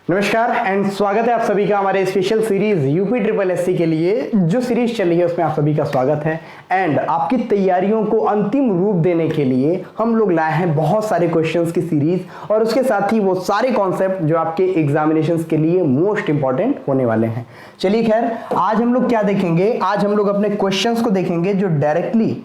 नमस्कार एंड स्वागत है आप सभी का हमारे special series UP triple SC के लिए। जो सीरीज चल रही है उसमें आप सभी का स्वागत है। एंड आपकी तैयारियों को अंतिम रूप देने के लिए हम लोग लाए हैं बहुत सारे क्वेश्चंस की सीरीज और उसके साथ ही वो सारे कॉन्सेप्ट जो आपके एग्जामिनेशंस के लिए मोस्ट इंपॉर्टेंट होने वाले हैं। चलिए खैर, आज हम लोग क्या देखेंगे, आज हम लोग अपने क्वेश्चंस को देखेंगे जो डायरेक्टली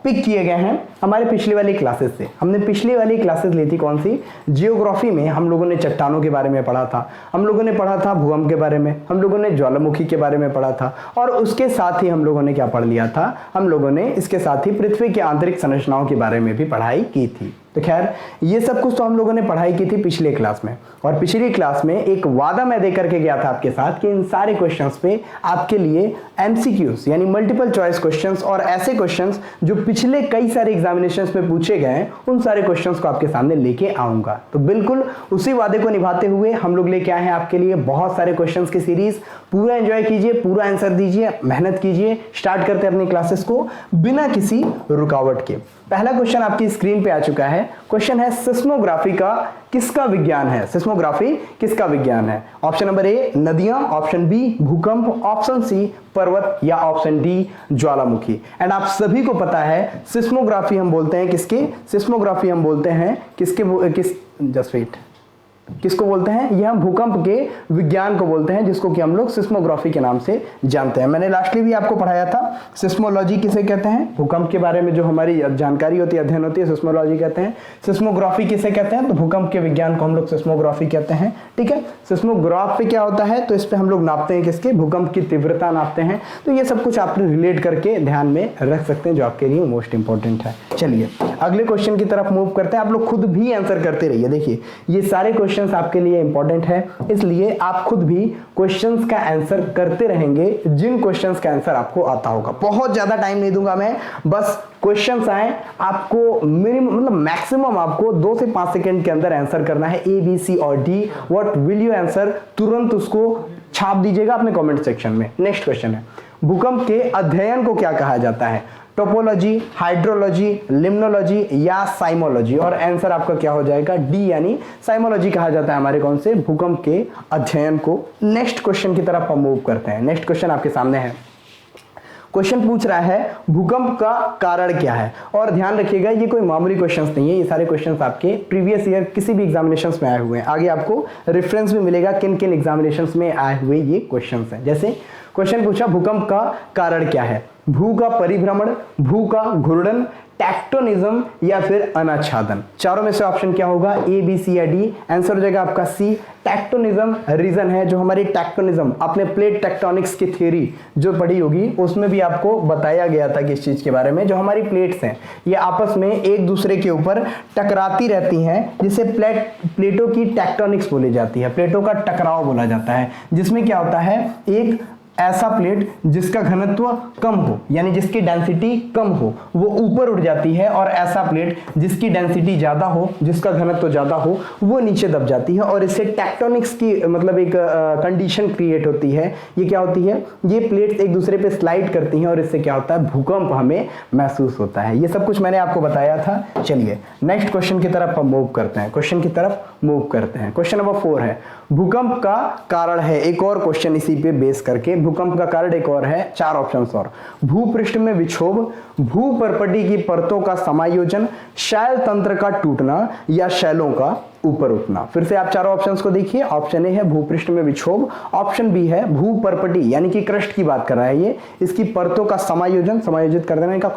पिक किए गए हैं हमारे पिछली वाली क्लासेस से। हमने पिछली वाली क्लासेस ली थी कौन सी, जियोग्राफी में हम लोगों ने चट्टानों के बारे में पढ़ा था, हम लोगों ने पढ़ा था भूकंप के बारे में, हम लोगों ने ज्वालामुखी के बारे में पढ़ा था और उसके साथ ही हम लोगों ने क्या पढ़ लिया था, हम लोगों ने इसके साथ ही पृथ्वी की आंतरिक संरचनाओं के बारे में भी पढ़ाई की थी। तो खैर ये सब कुछ तो हम लोगों ने पढ़ाई की थी पिछले क्लास में। और पिछली क्लास में एक वादा मैं दे करके गया था आपके साथ कि इन सारे क्वेश्चंस पे आपके लिए एमसीक्यूज यानी मल्टीपल चॉइस क्वेश्चंस और ऐसे क्वेश्चंस जो पिछले कई सारे एग्जामिनेशंस में पूछे गए हैं उन सारे क्वेश्चंस को आपके सामने लेके आऊंगा। तो बिल्कुल उसी वादे को निभाते हुए हम लोग लेके आए हैं आपके लिए बहुत सारे क्वेश्चंस की सीरीज। पूरा एंजॉय कीजिए, पूरा आंसर दीजिए, मेहनत कीजिए। स्टार्ट करते हैं अपनी क्लासेस को बिना किसी रुकावट के। पहला क्वेश्चन आपकी स्क्रीन पे आ चुका है। क्वेश्चन है सिस्मोग्राफी का किसका विज्ञान है, सिस्मोग्राफी किसका विज्ञान है। ऑप्शन नंबर ए नदियां, ऑप्शन बी भूकंप, ऑप्शन सी पर्वत या ऑप्शन डी ज्वालामुखी। एंड आप सभी को पता है सिस्मोग्राफी हम बोलते हैं किसके, सिस्मोग्राफी हम बोलते हैं किसको बोलते हैं, यह हम भूकंप के विज्ञान को बोलते हैं जिसको कि हम लोग सिस्मोग्राफी के नाम से जानते हैं। मैंने लास्टली भी आपको पढ़ाया था सिस्मोलॉजी किसे कहते हैं, भूकंप के बारे में जो हमारी जानकारी होती है, अध्ययन होती है, सिस्मोलॉजी कहते हैं। सिस्मोग्राफी किसे कहते हैं, तो भूकंप के विज्ञान को हम लोग सिस्मोग्राफी कहते हैं। ठीक है, सिस्मोग्राफ पे क्या होता है, तो इस पे हम लोग नापते हैं किसके, भूकंप की तीव्रता नापते हैं। तो ये सब कुछ आप रिलेट करके ध्यान में रख सकते हैं जो आपके लिए मोस्ट इंपॉर्टेंट है। चलिए अगले क्वेश्चन की तरफ मूव करते हैं। आप लोग खुद भी आंसर करते रहिए। देखिए ये सारे क्वेश्चंस आपके लिए इंपॉर्टेंट है, इसलिए आप खुद भी क्वेश्चंस का आंसर करते रहेंगे जिन क्वेश्चंस का आंसर आपको आता होगा। बहुत ज्यादा टाइम नहीं दूंगा मैं, बस क्वेश्चंस आए आपको मिनिमम मतलब मैक्सिमम आपको 2 से 5 सेकंड के अंदर आंसर करना है। ए बी सी और D, what will you answer, तुरंत उसको छाप दीजिएगा अपने कमेंट सेक्शन में। नेक्स्ट क्वेश्चन है भूकंप के अध्ययन को क्या कहा जाता है, टोपोलॉजी, हाइड्रोलॉजी, लिम्नोलॉजी या साइमोलॉजी। और आंसर आपका क्या हो जाएगा, डी यानी साइमोलॉजी कहा जाता है हमारे कौन से, भूकंप के अध्ययन को। नेक्स्ट क्वेश्चन की तरफ हम मूव करते हैं। नेक्स्ट क्वेश्चन आपके सामने है। क्वेश्चन पूछ रहा है भूकंप का कारण क्या है। और ध्यान रखिएगा ये कोई मामूली क्वेश्चंस नहीं है, ये सारे क्वेश्चंस आपके प्रीवियस ईयर किसी भी एग्जामिनेशंस में आए हुए हैं। आगे आपको रेफरेंस भी मिलेगा किन किन एग्जामिनेशंस में आए हुए ये क्वेश्चंस हैं। जैसे क्वेश्चन पूछा भूकंप का कारण क्या है, भू का परिभ्रमण, भू का घूर्णन, टेक्टोनिज्म या फिर अनाच्छादन। चारों में से ऑप्शन क्या होगा, ए बी सी या डी। आंसर हो जाएगा आपका सी, टेक्टोनिज्म। रीजन है जो हमारी टेक्टोनिज्म, आपने प्लेट टेक्टोनिक्स की थ्योरी जो पढ़ी होगी उसमें भी आपको बताया गया था कि इस चीज के बारे में, जो हमारी प्लेट्स हैं ये आपस में एक दूसरे के ऊपर टकराती रहती हैं जिसे प्लेटों की टेक्टोनिक्स बोली जाती है, प्लेटों का टकराव बोला जाता है। जिसमें क्या होता है, एक ऐसा प्लेट जिसका घनत्व कम हो यानी जिसकी डेंसिटी कम हो वो ऊपर उठ जाती है, और ऐसा प्लेट जिसकी डेंसिटी ज्यादा हो, जिसका घनत्व ज्यादा हो, वो नीचे दब जाती है। और इससे टेक्टोनिक्स की मतलब एक कंडीशन क्रिएट होती है। ये क्या होती है, ये प्लेट्स एक दूसरे पे स्लाइड करती हैं और इससे क्या होता है, भूकंप हमें महसूस होता है। ये सब कुछ मैंने आपको बताया था। चलिए नेक्स्ट क्वेश्चन की तरफ हम मूव करते हैं। क्वेश्चन नंबर 4 है भूकंप का कारण है। एक और क्वेश्चन इसी पे बेस करके, भूकंप का कारण एक और है, 4 ऑप्शंस और। भूपृष्ठ में विक्षोभ, भूपर्पटी की परतों का समायोजन, शैल तंत्र का टूटना या शैलों का ऊपर उठना। फिर से आप चारों ऑप्शंस को देखिए। ऑप्शन ए है भूपृष्ठ में विक्षोभ, ऑप्शन बी है भूपर्पटी यानी कि क्रस्ट की बात कर रहा है ये, इसकी परतों का समायोजन, समायोजित कर देने का,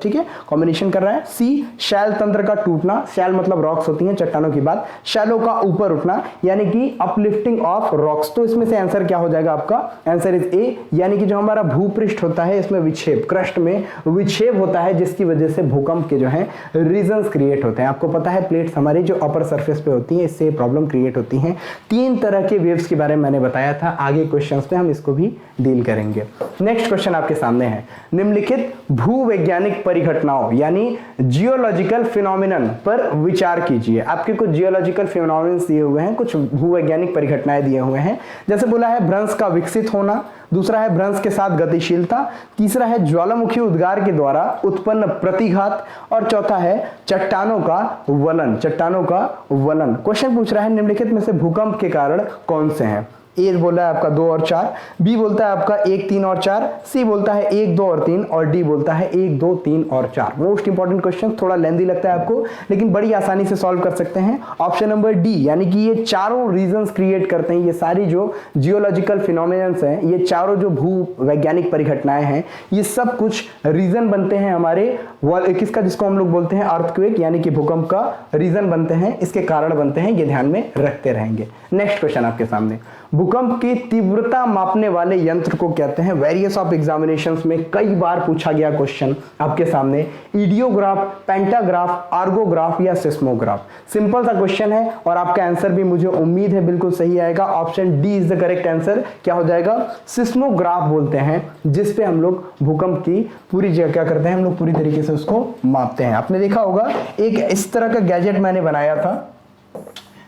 ठीक है, कॉम्बिनेशन कर रहा है। सी शैल तंत्र का टूटना, शैल मतलब रॉक्स होती हैं चट्टानों की बात, शैलों का ऊपर उठना यानी कि अपलिफ्टिंग ऑफ रॉक्स। तो इसमें से आंसर क्या हो जाएगा आपका, आंसर इज ए यानी कि जो हमारा भूपृष्ठ होता है इसमें विक्षेप, क्रस्ट में विक्षेप होता है जिसकी वजह से भूकंप के जो है रीजंस क्रिएट होते हैं। आपको पता है प्लेट्स हमारी जो अपर सरफेस पे होती है इससे प्रॉब्लम क्रिएट होती हैं। 3 तरह के वेव्स के बारे में मैंने बताया था, आगे क्वेश्चंस में हम इसको भी डील करेंगे। नेक्स्ट क्वेश्चन आपके सामने है निम्नलिखित भूवैज्ञानिक परिघटनाओं यानी जियोलॉजिकल फिनोमिनन पर विचार कीजिए। आपके कुछ जियोलॉजिकल फिनोमिनन दिए हुए हैं, कुछ भूवैज्ञानिक परिघटनाएं दिए हुए हैं। जैसे बोला है भ्रंश का विकसित होना, दूसरा है भ्रंश के साथ गतिशीलता, तीसरा है ज्वालामुखी उद्गार के द्वारा उत्पन्न प्रतिघात, और चौथा है चट्टानों का वलन, चट्टानों का वलन। क्वेश्चन पूछ रहा है निम्नलिखित में से भूकंप के कारण कौन से हैं? ए बोला है आपका 2 और 4, बी बोलता है आपका 1, 3 और 4, सी बोलता है 1, 2 और 3 और डी बोलता है 1, 2, 3 और 4। मोस्ट इंपॉर्टेंट क्वेश्चन, थोड़ा लेंथी लगता है आपको लेकिन बड़ी आसानी से सॉल्व कर सकते हैं। ऑप्शन नंबर डी, यानी कि ये चारों रीजंस क्रिएट करते हैं, ये सारी जो जियोलॉजिकल फिनोमिनन्स हैं, ये चारों जो भू वैज्ञानिक परिघटनाएं हैं, ये सब कुछ रीजन बनते हैं हमारे किसका, जिसको हम लोग बोलते हैं अर्थक्वेक, यानी कि भूकंप का रीजन बनते हैं, इसके कारण बनते हैं, ये ध्यान में रखते रहेंगे। नेक्स्ट क्वेश्चन आपके सामने, भूकंप की तीव्रता मापने वाले यंत्र को कहते हैं? वेरियस ऑफ एग्जामिनेशंस में कई बार पूछा गया क्वेश्चन आपके सामने, ईडियोग्राफ, पेंटाग्राफ, आर्गोग्राफ या सिस्मोग्राफ। सिंपल सा क्वेश्चन है और आपका आंसर भी मुझे उम्मीद है बिल्कुल सही आएगा। Option D is the correct answer. क्या हो जाएगा? सिस्मोग्राफ बोलते हैं जिसपे हम लोग भूकंप की पूरी जगह क्या करते हैं, हम लोग पूरी तरीके से उसको मापते हैं। आपने देखा होगा एक इस तरह का गैजेट मैंने बनाया था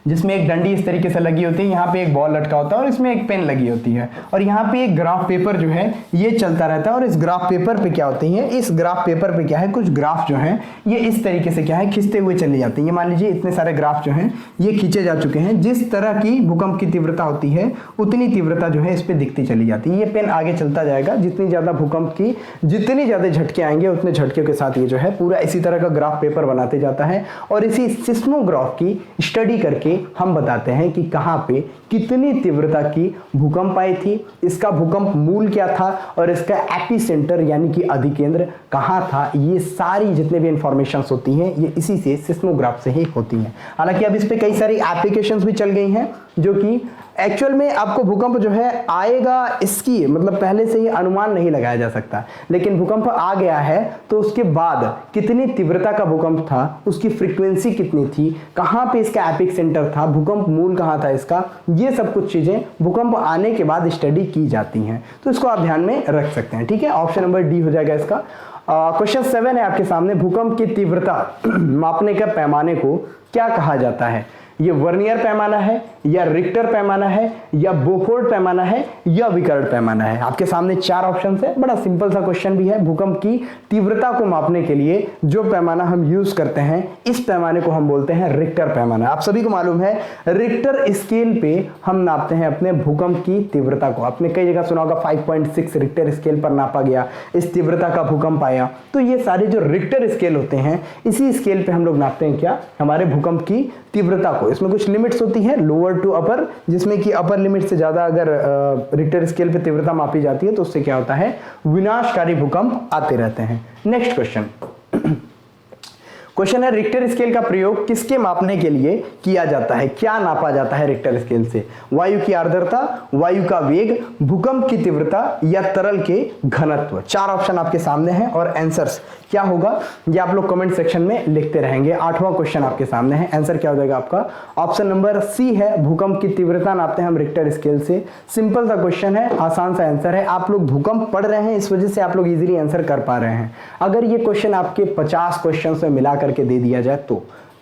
जिसमें एक डंडी इस तरीके से लगी होती है, यहाँ पे एक बॉल लटका होता है और इसमें एक पेन लगी होती है और यहाँ पे एक ग्राफ पेपर जो है ये चलता रहता है और इस ग्राफ पेपर पे क्या होती है, इस ग्राफ पेपर पे क्या है, कुछ ग्राफ जो है ये इस तरीके से क्या है खींचते हुए चले जाते हैं। ये मान लीजिए इतने सारे ग्राफ जो हैं ये खींचे जा चुके हैं। जिस तरह की भूकंप की तीव्रता होती है उतनी तीव्रता जो है इस पर दिखती चली जाती है। ये पेन आगे चलता जाएगा, जितनी ज्यादा भूकंप की जितनी ज्यादा झटके आएंगे उतने झटके के साथ ये जो है पूरा इसी तरह का ग्राफ पेपर बनाते जाता है और इसी सिस्मोग्राफ की स्टडी करके हम बताते हैं कि कहां पे कितनी तीव्रता की भूकंप आई थी, इसका भूकंप मूल क्या था और इसका एपिसेंटर यानी कि अधिकेंद्र कहां था। ये सारी जितने भी इंफॉर्मेशंस होती हैं ये इसी से सिस्मोग्राफ से ही होती हैं। हालांकि अब इस पे कई सारी एप्लीकेशंस भी चल गई हैं जो कि एक्चुअल में आपको भूकंप जो है आएगा इसकी मतलब पहले से ही अनुमान नहीं लगाया जा सकता, लेकिन भूकंप आ गया है तो उसके बाद कितनी तीव्रता का भूकंप था, उसकी फ्रीक्वेंसी कितनी थी, कहां पे इसका एपिक सेंटर था, भूकंप मूल कहां था इसका, ये सब कुछ चीजें भूकंप आने के बाद स्टडी की जाती हैं। तो इसको आप ध्यान में रख सकते हैं। ठीक है, ऑप्शन नंबर डी हो जाएगा इसका। क्वेश्चन 7 है आपके सामने, भूकंप की तीव्रता मापने के पैमाने को क्या कहा जाता है? ये वर्नियर पैमाना है या रिक्टर पैमाना है या बोफोर्ड पैमाना है या विकर्ड पैमाना है? आपके सामने 4 ऑप्शन है। बड़ा सिंपल सा क्वेश्चन भी है। भूकंप की तीव्रता को मापने के लिए जो पैमाना हम यूज करते हैं इस पैमाने को हम बोलते हैं रिक्टर पैमाना। आप सभी को मालूम है रिक्टर स्केल पे हम नापते हैं अपने भूकंप की तीव्रता को। आपने कई जगह सुना होगा 5.6 रिक्टर स्केल पर नापा गया, इस तीव्रता का भूकंप आया। तो ये सारे जो रिक्टर स्केल होते हैं इसी स्केल पे हम लोग नापते हैं क्या, हमारे भूकंप की तीव्रता को। इसमें कुछ लिमिट्स होती है लोअर टू अपर, जिसमें कि अपर लिमिट से ज्यादा अगर रिक्टर स्केल पे तीव्रता मापी जाती है तो उससे क्या होता है, विनाशकारी भूकंप आते रहते हैं। नेक्स्ट क्वेश्चन है रिक्टर स्केल का प्रयोग किसके मापने के लिए किया जाता है? क्या नापा जाता है रिक्टर स्केल से? वायु की आर्द्रता, वायु का वेग, भूकंप की तीव्रता या तरल के घनत्व। 4 ऑप्शन आपके सामने हैं और आंसर्स क्या होगा ये आप लोग कमेंट सेक्शन में लिखते रहेंगे। 8वां क्वेश्चन आपके सामने है, आंसर क्या हो जाएगा आपका? ऑप्शन नंबर सी है, भूकंप की तीव्रता नापते हैं हम रिक्टर स्केल से। सिंपल सा क्वेश्चन है, आसान सा आंसर है। आप लोग भूकंप पढ़ रहे हैं इस वजह से आप लोग इजीली आंसर कर पा रहे हैं। अगर ये क्वेश्चन आपके 50 क्वेश्चन में मिला करके दे दिया जाए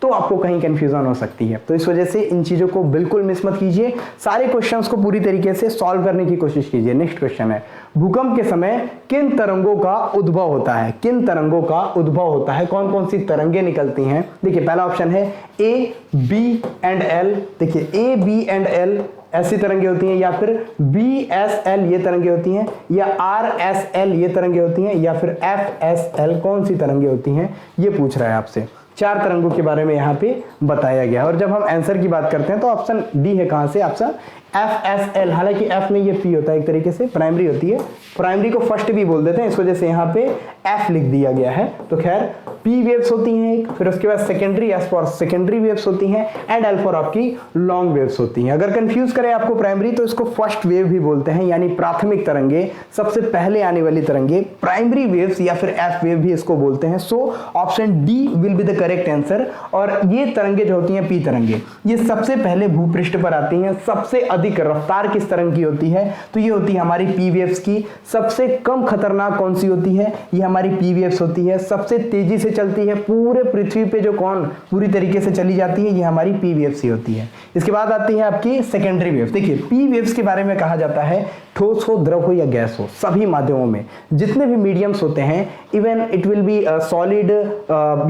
तो आपको कहीं कंफ्यूजन हो सकती है। तो इस वजह से इन चीजों को बिल्कुल मिस मत कीजिए, सारे क्वेश्चंस को पूरी तरीके से सॉल्व करने की कोशिश कीजिए। नेक्स्ट क्वेश्चन है, भूकंप के समय किन तरंगों का उद्भव होता है? किन तरंगों का उद्भव होता है, कौन कौन सी तरंगे निकलती हैं? देखिए पहला ऑप्शन है ए, बी एंड एल। देखिए ए, बी एंड एल ऐसी तरंगे होती हैं, या फिर बी एस एल ये तरंगे होती हैं, या आर एस एल ये तरंगे होती हैं, या फिर एफ एस एल कौन सी तरंगे होती हैं, ये पूछ रहा है आपसे। 4 तरंगों के बारे में यहाँ पे बताया गया है। और जब हम आंसर की बात करते हैं तो ऑप्शन डी है, कहां से ऑप्शन एफ एस एल। हालांकि एफ में ये पी होता है, एक तरीके से प्राइमरी होती है, प्राइमरी को फर्स्ट भी बोल देते हैं, इस वजह से यहाँ पे एफ लिख दिया गया है। तो खैर पी वेव्स होती हैं एक, फिर उसके बाद secondary, S for secondary waves होती हैं, एंड एल फॉर आपकी लॉन्ग वेव्स होती हैं। अगर कंफ्यूज करे आपको प्राइमरी तो इसको फर्स्ट वेव भी बोलते हैं, यानी प्राथमिक तरंगे, सबसे पहले आने वाली तरंगे, प्राइमरी वेव्स या फिर एफ वेव भी इसको बोलते हैं। So option D will be the correct answer. और ये तरंगे जो होती हैं पी तरंगे, ये सबसे पहले भूपृष्ठ पर आती हैं। सबसे अधिक रफ्तार किस तरंग की होती है? तो ये होती है हमारी पी वेव्स की। सबसे कम खतरनाक कौन सी होती है? ये हमारी पी वेव्स होती है। सबसे तेजी से चलती है, पूरे पृथ्वी पे जो कौन पूरी तरीके से चली जाती है, ये हमारी पी वेव्स ही होती है। इसके बाद आती है आपकी सेकेंडरी वेव्स। देखिए पी वेव्स के बारे में कहा जाता है ठोस हो, द्रव हो या गैस हो, सभी माध्यमों में जितने भी मीडियम्स होते हैं, even it will be solid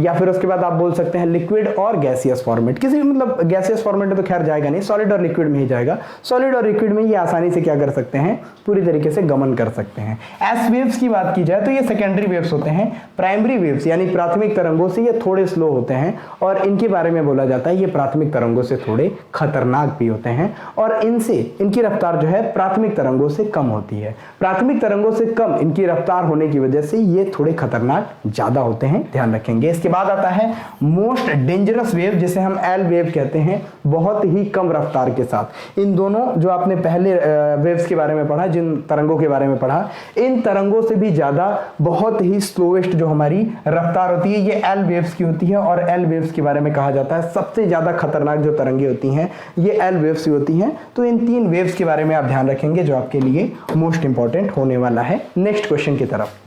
या फिर उसके बाद आप बोल सकते हैं लिक्विड और गैसियस फॉर्मेट, किसी भी मतलब गैसियस फॉर्मेट में तो खैर जाएगा नहीं, सॉलिड और लिक्विड में ही जाएगा। सॉलिड और लिक्विड में ये आसानी से क्या कर सकते हैं, पूरी तरीके से गमन कर सकते हैं। एस वेव्स की बात की जाए तो ये सेकेंडरी वेव्स होते हैं। प्राइमरी वेव्स यानी प्राथमिक तरंगों से ये थोड़े स्लो होते हैं और इनके बारे में बोला जाता है ये प्राथमिक तरंगों से थोड़े खतरनाक भी होते हैं और इनसे इनकी रफ्तार जो है प्राथमिक तरंगों से कम होती है। प्राथमिक तरंगों से कम इनकी रफ्तार होने की वजह से ये थोड़े खतरनाक ज्यादा होते हैं, ध्यान रखेंगे। इसके बाद आता है मोस्ट डेंजरस वेव, जिसे हम एल वेव कहते हैं, बहुत ही कम रफ्तार के साथ। इन दोनों जो आपने पहले वेव्स के बारे में पढ़ा, जिन तरंगों के बारे में पढ़ा, इन तरंगों से भी ज्यादा बहुत ही स्लोएस्ट जो हमारी रफ्तार होती है ये एल वेव्स की होती है और एल वेव्स के बारे में कहा जाता है सबसे ज्यादा खतरनाक जो तरंगे होती हैं ये एल वेव्स ही होती हैं। तो इन 3 वेव्स के बारे में आप ध्यान रखेंगे जो आपके लिए मोस्ट इंपॉर्टेंट होने वाला है। नेक्स्ट क्वेश्चन की तरफ।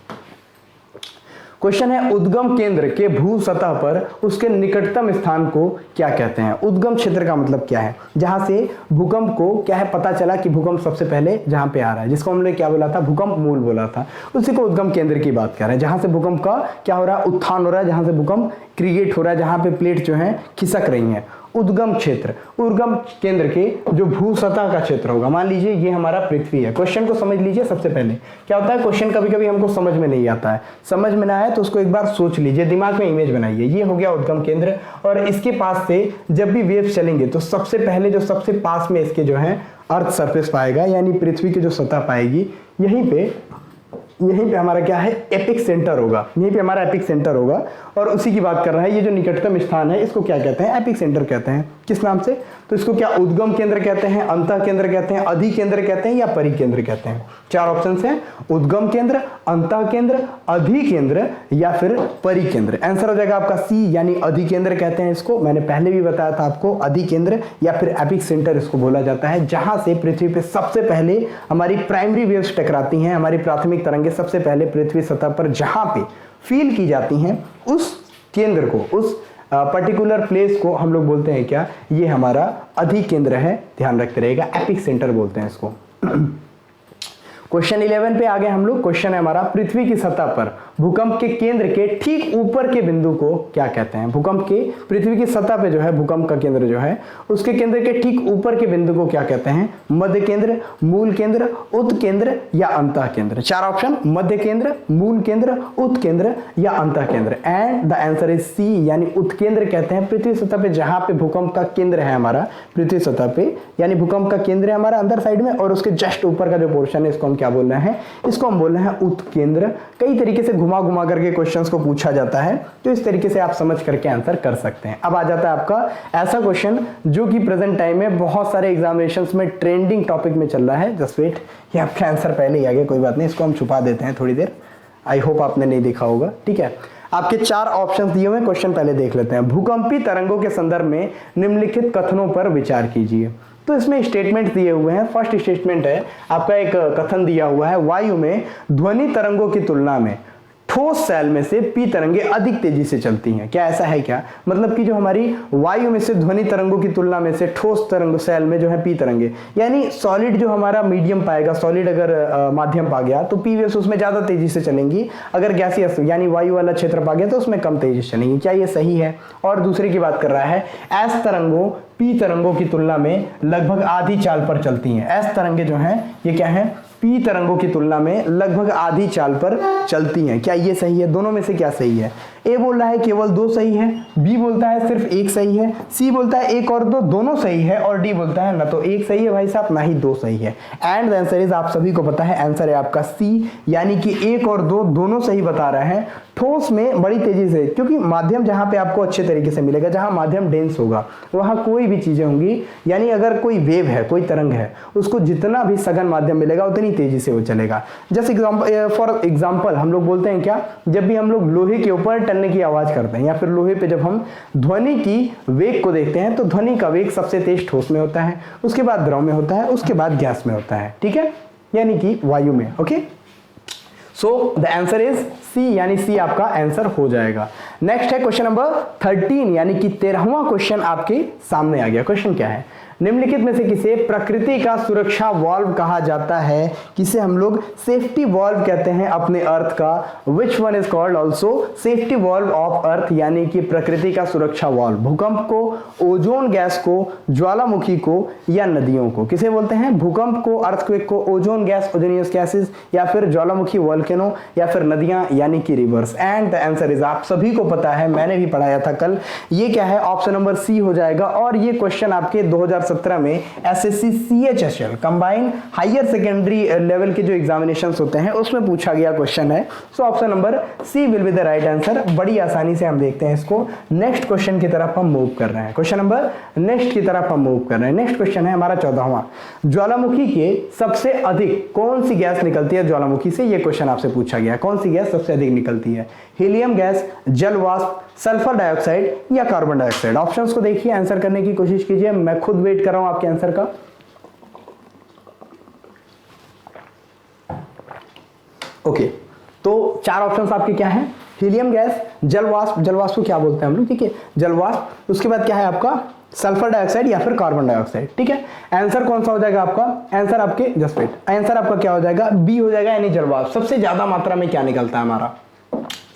क्वेश्चन है उद्गम केंद्र के भू सतह पर उसके निकटतम स्थान को क्या कहते हैं। उद्गम क्षेत्र का मतलब क्या है, जहां से भूकंप को क्या है पता चला कि भूकंप सबसे पहले जहां पे आ रहा है, जिसको हमने क्या बोला था, भूकंप मूल बोला था, उसी को उद्गम केंद्र की बात कर रहे हैं। जहां से भूकंप का क्या हो रहा है, उत्थान हो रहा है, जहां से भूकंप क्रिएट हो रहा है, जहां पे प्लेट जो है खिसक रही हैं। उद्गम क्षेत्र, उद्गम केंद्र के जो भू सतह का क्षेत्र होगा, मान लीजिए ये हमारा पृथ्वी है। क्वेश्चन को समझ लीजिए। सबसे पहले क्या होता है, क्वेश्चन कभी कभी हमको समझ में नहीं आता है, समझ में ना आए तो उसको एक बार सोच लीजिए, दिमाग में इमेज बनाइए। ये हो गया उद्गम केंद्र और इसके पास से जब भी वेव चलेंगे तो सबसे पहले जो सबसे पास में इसके जो है अर्थ सरफेस पाएगा, यानी पृथ्वी की जो सतह पाएगी, यहीं पे हमारा क्या है, एपिक सेंटर होगा। यहीं पे हमारा एपिक सेंटर होगा और उसी की बात कर रहा है। ये जो निकटतम स्थान है इसको क्या कहते हैं, एपिक सेंटर कहते हैं। किस नाम से, तो इसको क्या उद्गम केंद्र कहते हैं, अंतः केंद्र कहते हैं, अधिकेंद्र कहते हैं या परिकेंद्र कहते हैं। 4 ऑप्शंस हैं, उद्गम केंद्र, अंतः केंद्र, अधिकेंद्र या फिर परिकेंद्र। आंसर हो जाएगा आपका सी, यानी अधिकेंद्र कहते हैं इसको। मैंने पहले भी बताया था आपको, अधिकेंद्र या फिर एपिक सेंटर इसको बोला जाता है, जहां से पृथ्वी पे सबसे पहले हमारी प्राइमरी वेव्स टकराती हैं। हमारी प्राथमिक तरंगें सबसे पहले पृथ्वी सतह पर जहां पे फील की जाती हैं, उस केंद्र को, उस पर्टिकुलर प्लेस को हम लोग बोलते हैं क्या, ये हमारा अधिकेंद्र है। ध्यान रखते रहेगा, एपिक सेंटर बोलते हैं इसको। क्वेश्चन 11 पे आ गए हम लोग। क्वेश्चन है हमारा, पृथ्वी की सतह पर भूकंप के केंद्र के ठीक ऊपर के बिंदु को क्या कहते हैं। भूकंप के पृथ्वी की सतह पे जो है भूकंप का केंद्र जो है, उसके केंद्र के ठीक ऊपर के बिंदु को क्या कहते हैं, मध्य केंद्र, मूल केंद्र, उत्केंद्र या अंतः केंद्र। 4 ऑप्शन, मध्य केंद्र, मूल केंद्र, उत्केंद्र या अंतः केंद्र। And the answer is C, यानी उत्केंद्र कहते हैं पृथ्वी सतह पे जहां पे भूकंप का केंद्र है हमारा पृथ्वी सतह पे, यानी भूकंप का केंद्र है हमारा अंदर साइड में और उसके जस्ट ऊपर का जो पोर्शन है इसको हम क्या बोल रहे हैं, इसको हम बोल रहे हैं उत्केंद्र। कई तरीके से घुमा घुमा करके क्वेश्चंस को पूछा जाता है, तो इस तरीके से आप समझ करके आंसर कर सकते हैं। अब आ जाता है आपका ऐसा क्वेश्चन जो कि प्रेजेंट टाइम में बहुत सारे एग्जामिनेशंस में ट्रेंडिंग टॉपिक में चल रहा है। जस्ट वेट, ये आपका आंसर पहले ही आ गया, कोई बात नहीं, इसको हम छुपा देते हैं थोड़ी देर। आई होप आपने नहीं देखा होगा, ठीक है। आपके 4 ऑप्शंस दिए हुए, क्वेश्चन पहले देख लेते हैं। भूकंपी तरंगों के संदर्भ में निम्नलिखित कथनों पर विचार कीजिए। तो इसमें स्टेटमेंट दिए हुए हैं। फर्स्ट स्टेटमेंट है आपका, एक कथन दिया हुआ है, वायु में ध्वनि तरंगों की तुलना में ठोस सेल में से पी तरंगे अधिक तेजी से चलती हैं। क्या ऐसा है क्या, मतलब कि जो हमारी वायु में से ध्वनि तरंगों की तुलना में से ठोस तरंग सेल में जो है पी तरंगे, यानी सॉलिड जो हमारा मीडियम पाएगा, सॉलिड अगर माध्यम पा गया तो पी वेव्स उसमें ज्यादा तेजी से चलेंगी। अगर गैसियस यानी वायु वाला क्षेत्र पा गया तो उसमें कम तेजी से चलेंगी। क्या ये सही है। और दूसरे की बात कर रहा है, एस तरंगों पी तरंगों की तुलना में लगभग आधी चाल पर चलती हैं। एस तरंगे जो हैं ये क्या है, पी तरंगों की तुलना में लगभग आधी चाल पर चलती हैं। क्या ये सही है। दोनों में से क्या सही है। ए बोल रहा है केवल 2 सही है, बी बोलता है सिर्फ 1 सही है, सी बोलता है 1 और 2 दोनों सही है और डी बोलता है ना तो 1 सही है भाई साहब ना ही 2 सही है। एंड द आंसर इज, आप सभी को पता है आंसर है आपका सी, यानी कि 1 और 2 दोनों सही बता रहे हैं। ठोस में बड़ी तेजी से, क्योंकि माध्यम जहां पे आपको अच्छे तरीके से मिलेगा, जहां माध्यम डेंस होगा वहां कोई भी चीजें होंगी, यानी अगर कोई वेव है, कोई तरंग है, उसको जितना भी सघन माध्यम मिलेगा उतनी तेजी से वो चलेगा। जैसे फॉर एग्जांपल हम लोग बोलते हैं क्या, जब भी हम लोग लोहे के ऊपर टलने की आवाज करते हैं या फिर लोहे पे जब हम ध्वनि की वेग को देखते हैं तो ध्वनि का वेग सबसे तेज ठोस में होता है, उसके बाद द्रव में होता है, उसके बाद गैस में होता है, ठीक है, यानी कि वायु में। Okay, so the answer is C, यानी सी आपका आंसर हो जाएगा। नेक्स्ट है क्वेश्चन नंबर 13 यानी कि 13वां क्वेश्चन आपके सामने आ गया। क्वेश्चन क्या है, निम्नलिखित में से किसे प्रकृति का सुरक्षा वाल्व कहा जाता है, किसे हम लोग सेफ्टी वाल्व कहते हैं अपने अर्थ का। Which one is called also safety valve of earth, यानी कि प्रकृति का सुरक्षा वाल्व। भूकंप को, ओजोन गैस को, ज्वालामुखी को या नदियों को किसे बोलते हैं? भूकंप को, अर्थक्वेक को, ओजोन गैस, ओजोनियस गैसेस, या फिर ज्वालामुखी वोल्केनो, या फिर नदियां यानी कि reverse. And the answer is, आप सभी को पता है, मैंने भी पढ़ाया था कल, ये क्या है? ऑप्शन नंबर सी हो जाएगा। और ये क्वेश्चन आपके 2017 में SSC CHSL combined higher secondary level के जो एग्जामिनेशंस होते हैं उसमें पूछा गया क्वेश्चन है। So option number C will be the right answer. बड़ी आसानी से हम देखते हैं इसको। नेक्स्ट क्वेश्चन की तरफ हम मूव कर रहे हैं। क्वेश्चन नंबर नेक्स्ट की तरफ हम मूव कर रहे हैं। नेक्स्ट क्वेश्चन है हमारा 14वां। ज्वालामुखी के सबसे अधिक कौन सी गैस निकलती है ज्वालामुखी से? ये क्वेश्चन आपसे पूछा गया। कौन सी गैस सबसे अधिक निकलती है? हीलियम गैस, जल वाष्प, सल्फर डाइऑक्साइड या कार्बन डाइऑक्साइड? ऑप्शंस को देखिए, आंसर करने की कोशिश कीजिए। मैं खुद वेट कर रहा हूं आपके आंसर का। ओके, तो चार ऑप्शंस आपके क्या हैं? हीलियम गैस, जल वाष्प, जल वाष्प को क्या बोलते हैं हम लोग? ठीक है, जल वाष्प। उसके बाद क्या है आपका? सल्फर डाइऑक्साइड या फिर कार्बन डाइऑक्साइड। ठीक है, आंसर कौन सा हो जाएगा आपका? आंसर आपके जस्ट वेट, आंसर आपका क्या हो जाएगा? बी हो जाएगा, यानी जल वाष्प। सबसे ज्यादा मात्रा में क्या निकलता है हमारा?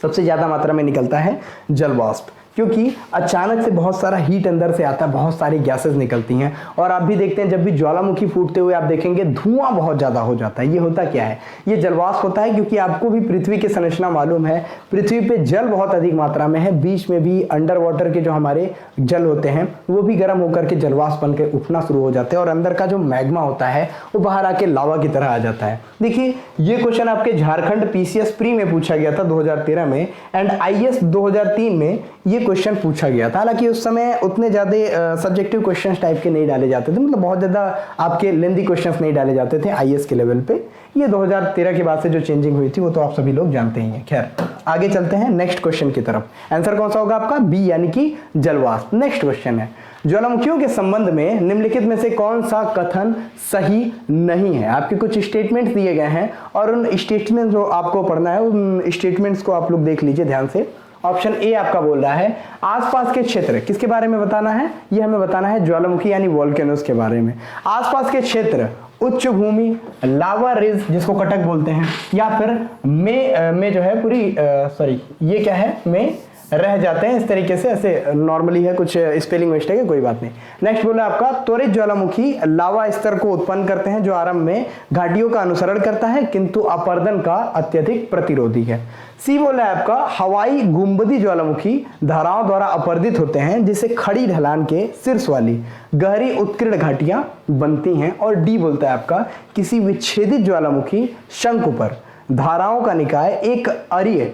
सबसे ज्यादा मात्रा में निकलता है जल वाष्प, क्योंकि अचानक से बहुत सारा हीट अंदर से आता है, बहुत सारी गैसेस निकलती हैं। और आप भी देखते हैं जब भी ज्वालामुखी फूटते हुए आप देखेंगे धुआं बहुत ज्यादा हो जाता है। ये होता क्या है? ये जलवाष्प होता है, क्योंकि आपको भी पृथ्वी की संरचना मालूम है। पृथ्वी पे जल बहुत अधिक मात्रा में है, बीच में भी अंडर वाटर के जो हमारे जल होते हैं वो भी गर्म होकर के जलवाष्प बन के उठना शुरू हो जाते हैं, और अंदर का जो मैग्मा होता है वो बाहर आके लावा की तरह आ जाता है। देखिए, ये क्वेश्चन आपके झारखंड पीसीएस प्री में पूछा गया था 2013 में, एंड आईएएस 2003 में ये क्वेश्चन पूछा गया था। हालांकि उस समय उतने ज्यादा सब्जेक्टिव क्वेश्चंस टाइप के नहीं डाले जाते थे, मतलब बहुत ज्यादा आपके लेंथी क्वेश्चंस नहीं डाले जाते थे आईएएस के लेवल पे। ये 2013 के बाद से जो चेंजिंग हुई थी वो तो आप सभी लोग जानते ही हैं। खैर, आगे चलते हैं नेक्स्ट क्वेश्चन की तरफ। आंसर कौन सा होगा आपका? बी, यानी कि जलवाष्प। नेक्स्ट क्वेश्चन है, ज्वालामुखियों के संबंध में निम्नलिखित में से कौन सा कथन सही नहीं है? आपके कुछ स्टेटमेंट्स दिए गए हैं और उन स्टेटमेंट जो आपको पढ़ना है उन स्टेटमेंट्स को आप लोग देख लीजिए ध्यान से। ऑप्शन ए आपका बोल रहा है आसपास के क्षेत्र, किसके बारे में बताना है? ये हमें बताना है ज्वालामुखी यानी वोल्केनोस के बारे में। आसपास के क्षेत्र उच्च भूमि, लावा रिज जिसको कटक बोलते हैं, या फिर में जो है पूरी सॉरी ये क्या है? में रह जाते हैं, इस तरीके से, ऐसे नॉर्मली है, कुछ स्पेलिंग मिस्टेक है, कोई बात नहीं। नेक्स्ट बोला आपका त्वरित ज्वालामुखी लावा स्तर को उत्पन्न करते हैं जो आरंभ में घाटियों का अनुसरण करता है किंतु अपर्दन का अत्यधिक प्रतिरोधी है। सी बोला आपका हवाई गुंबदी ज्वालामुखी धाराओं द्वारा अपर्दित होते हैं जिससे खड़ी ढलान के शीर्ष वाली गहरी उत्कीर्ण घाटियां बनती हैं। और डी बोलता है आपका किसी विच्छेदित ज्वालामुखी शंकु पर धाराओं का निकाय एक अरीय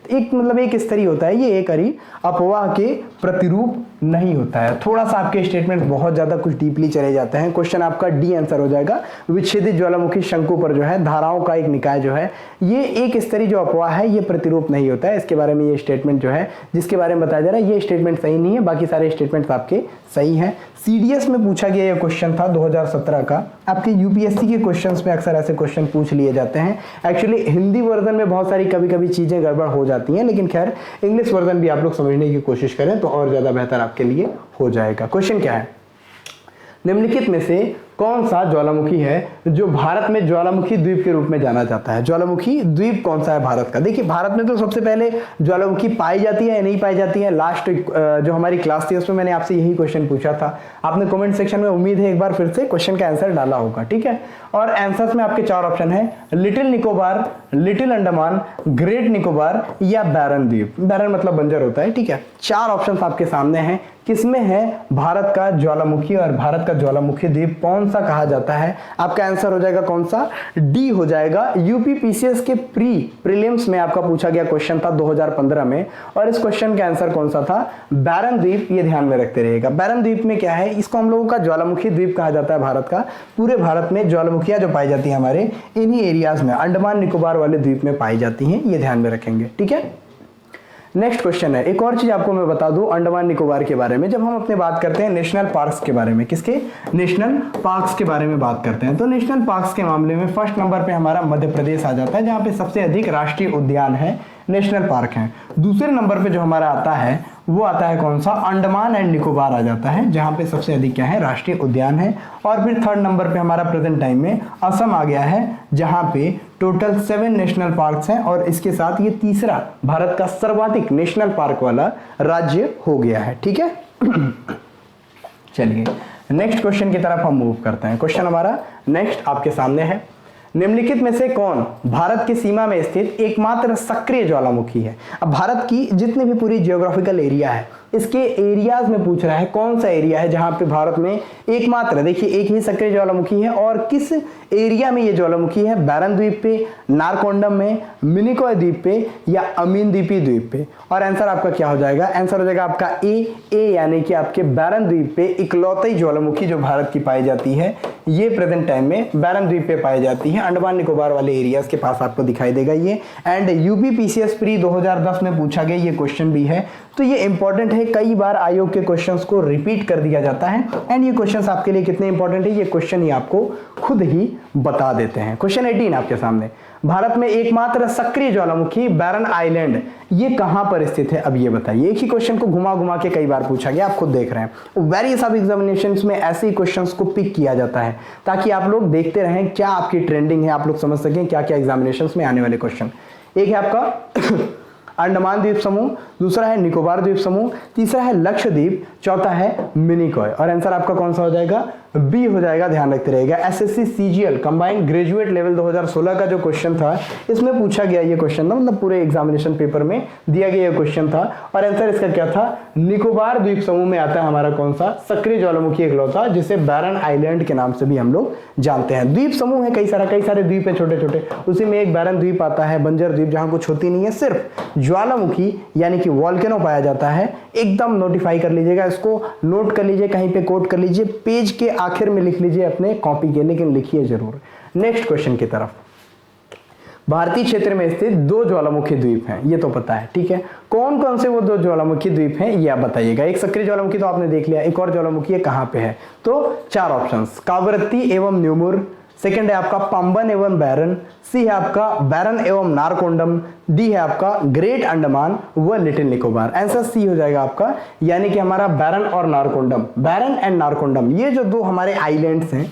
एक मतलब एक स्तरीय होता है, ये एक अरीय अपवाह के प्रतिरूप नहीं होता है। थोड़ा सा आपके स्टेटमेंट बहुत ज्यादा कुछ डीपली चले जाते हैं। क्वेश्चन आपका डी आंसर हो जाएगा। विच्छेदित ज्वालामुखी शंकु पर जो है धाराओं का एक निकाय जो है ये एक स्तरीय जो अपवाह है ये प्रतिरूप नहीं होता है। इसके बारे में ये स्टेटमेंट जो है जिसके बारे में बताया जा रहा है ये स्टेटमेंट सही नहीं है, बाकी सारे स्टेटमेंट आपके सही हैं। सीडीएस में पूछा गया ये क्वेश्चन था 2017 का। आपके यूपीएससी के क्वेश्चंस में अक्सर ऐसे क्वेश्चन पूछ लिए जाते हैं। एक्चुअली हिंदी वर्जन में बहुत सारी कभी कभी चीजें गड़बड़ हो जाती हैं, लेकिन खैर इंग्लिश वर्जन भी आप लोग समझने की कोशिश करें तो और ज्यादा बेहतर आपके लिए हो जाएगा। क्वेश्चन क्या है? निम्नलिखित में से कौन सा ज्वालामुखी है जो भारत में ज्वालामुखी द्वीप के रूप में जाना जाता है? ज्वालामुखी द्वीप कौन सा है भारत का? देखिए, भारत में तो सबसे पहले ज्वालामुखी पाई जाती है या नहीं पाई जाती है। लास्ट जो हमारी क्लास थी उसमें मैंने आपसे यही क्वेश्चन पूछा था। आपने कमेंट सेक्शन में उम्मीद है एक बार फिर से क्वेश्चन का आंसर डाला होगा, ठीक है। और आंसर्स में आपके चार ऑप्शन है, little Nicobar, little Andaman, great Nicobar या बैरन द्वीप। बैरन मतलब बंजर होता है, ठीक है। चार ऑप्शन आपके सामने हैं, किसमें है भारत का ज्वालामुखी और भारत का ज्वालामुखी द्वीप कौन सा कहा जाता है? आपका आंसर हो जाएगा कौन सा? डी हो जाएगा। यूपी पीसीएस के प्रीलिम्स में आपका पूछा गया क्वेश्चन था 2015 में, और इस क्वेश्चन का आंसर कौन सा था? बैरन द्वीप। ये ध्यान में रखते रहिएगा। बैरन द्वीप में क्या है? इसको हम लोगों का ज्वालामुखी द्वीप कहा जाता है भारत का। पूरे भारत में ज्वालामुखियां जो पाई जाती है हमारे इन्हीं एरियाज में, अंडमान निकोबार वाले द्वीप में पाई जाती हैं। ये ध्यान में रखेंगे, ठीक है। नेक्स्ट क्वेश्चन है, एक और चीज आपको मैं बता दूं अंडमान निकोबार के बारे में। जब हम अपने बात करते हैं नेशनल पार्क्स के बारे में, किसके? नेशनल पार्क्स के बारे में बात करते हैं, तो नेशनल पार्क्स के मामले में फर्स्ट नंबर पे हमारा मध्य प्रदेश आ जाता है, जहां पे सबसे अधिक राष्ट्रीय उद्यान है। नेशनल पार्क हैं। दूसरे नंबर पे जो हमारा आता है वो आता है कौन सा, अंडमान एंड निकोबार आ जाता है, जहां पे सबसे अधिक क्या है, राष्ट्रीय उद्यान है। और फिर थर्ड नंबर पे हमारा प्रेजेंट टाइम में असम आ गया है, जहां पे टोटल 7 नेशनल पार्क्स हैं और इसके साथ ये तीसरा भारत का सर्वाधिक नेशनल पार्क वाला राज्य हो गया है। ठीक है चलिए नेक्स्ट क्वेश्चन की तरफ हम मूव करते हैं। क्वेश्चन हमारा नेक्स्ट आपके सामने है, निम्नलिखित में से कौन भारत की सीमा में स्थित एकमात्र सक्रिय ज्वालामुखी है। अब भारत की जितनी भी पूरी जियोग्राफिकल एरिया है, इसके एरियाज में पूछ रहा है कौन सा एरिया है जहां पे भारत में एकमात्र, देखिए एक ही सक्रिय ज्वालामुखी है, और किस एरिया में ये ज्वालामुखी है, बैरन द्वीप पे, नारकोंडम में, मिनिकॉय द्वीप पे या अमीन द्वीपी द्वीप पे। और आंसर आपका क्या हो जाएगा, आंसर हो जाएगा आपका ए यानी कि आपके बैरन द्वीप पे इकलौती ज्वालामुखी जो भारत की पाई जाती है, ये प्रेजेंट टाइम में बैरन द्वीप पे पाई जाती है, अंडमान निकोबार वाले एरियाज के पास आपको दिखाई देगा ये। एंड यूपीपीसीएस प्री 2010 में पूछा गया ये क्वेश्चन भी है, तो ये इंपॉर्टेंट है, कई बार आयोग के क्वेश्चंस को रिपीट कर दिया जाता है। एंड ये क्वेश्चंस आपके लिए कितने इंपॉर्टेंट है, ये क्वेश्चन ही आपको खुद ही बता देते हैं। क्वेश्चन 18 आपके सामने, भारत में एकमात्र सक्रिय ज्वालामुखी बैरन आइलैंड ये कहां पर स्थित है, अब ये बताइए। एक ही क्वेश्चन को घुमा घुमा के कई बार पूछा गया, आप खुद देख रहे हैं। वेरियस ऑफ एग्जामिनेशंस में ऐसे ही क्वेश्चंस को पिक किया जाता है ताकि आप लोग देखते रहें क्या आपकी ट्रेंडिंग है, आप लोग समझ सकें क्या क्या एग्जामिनेशंस में आने वाले क्वेश्चन। एक है आपका अंडमान द्वीप समूह, दूसरा है निकोबार द्वीप समूह, तीसरा है लक्षद्वीप, चौथा है मिनिकॉय। और आंसर आपका कौन सा हो जाएगा, बी हो जाएगा, ध्यान रखते रहेगा। SSC CGL combined graduate level 2016 का जो क्वेश्चन था, इसमें पूछा गया ये क्वेश्चन था, मतलब पूरे एग्जामिनेशन पेपर में दिया गया ये क्वेश्चन था। और आंसर इसका क्या था, निकोबार द्वीप समूह में आता है हमारा कौन सा, सक्रिय ज्वालामुखी इकलौता, जिसे बैरन आइलैंड के नाम से भी हम लोग जानते हैं। द्वीप समूह है कई सारे द्वीप है छोटे छोटे, उसी में एक बैरन द्वीप आता है, बंजर द्वीप, जहां कुछ होती नहीं है, सिर्फ ज्वालामुखी यानी कि वॉल्केनो पाया जाता है। एकदम नोटिफाई कर लीजिएगा, इसको नोट कर लीजिए, कहीं पे कोट कर लीजिए, पेज के आखिर में लिख लीजिए अपने कॉपी के, लेकिन लिखिए जरूर। नेक्स्ट क्वेश्चन की तरफ, भारतीय क्षेत्र में स्थित 2 ज्वालामुखी द्वीप हैं, ये तो पता है, ठीक है। कौन कौन से वो 2 ज्वालामुखी द्वीप हैं ये आप बताइएगा। एक सक्रिय ज्वालामुखी तो आपने देख लिया, एक और ज्वालामुखी है, कहां पे है, तो 4 ऑप्शंस, कावरत्ती एवं न्यूमुर, सेकंड है आपका पंबन एवं बैरन, सी है आपका बैरन एवं नारकोंडम, डी है आपका ग्रेट अंडमान व लिटिल निकोबार। आंसर सी हो जाएगा आपका, यानी कि हमारा बैरन और नारकोंडम, बैरन एंड नारकोंडम, ये जो 2 हमारे आइलैंड्स हैं,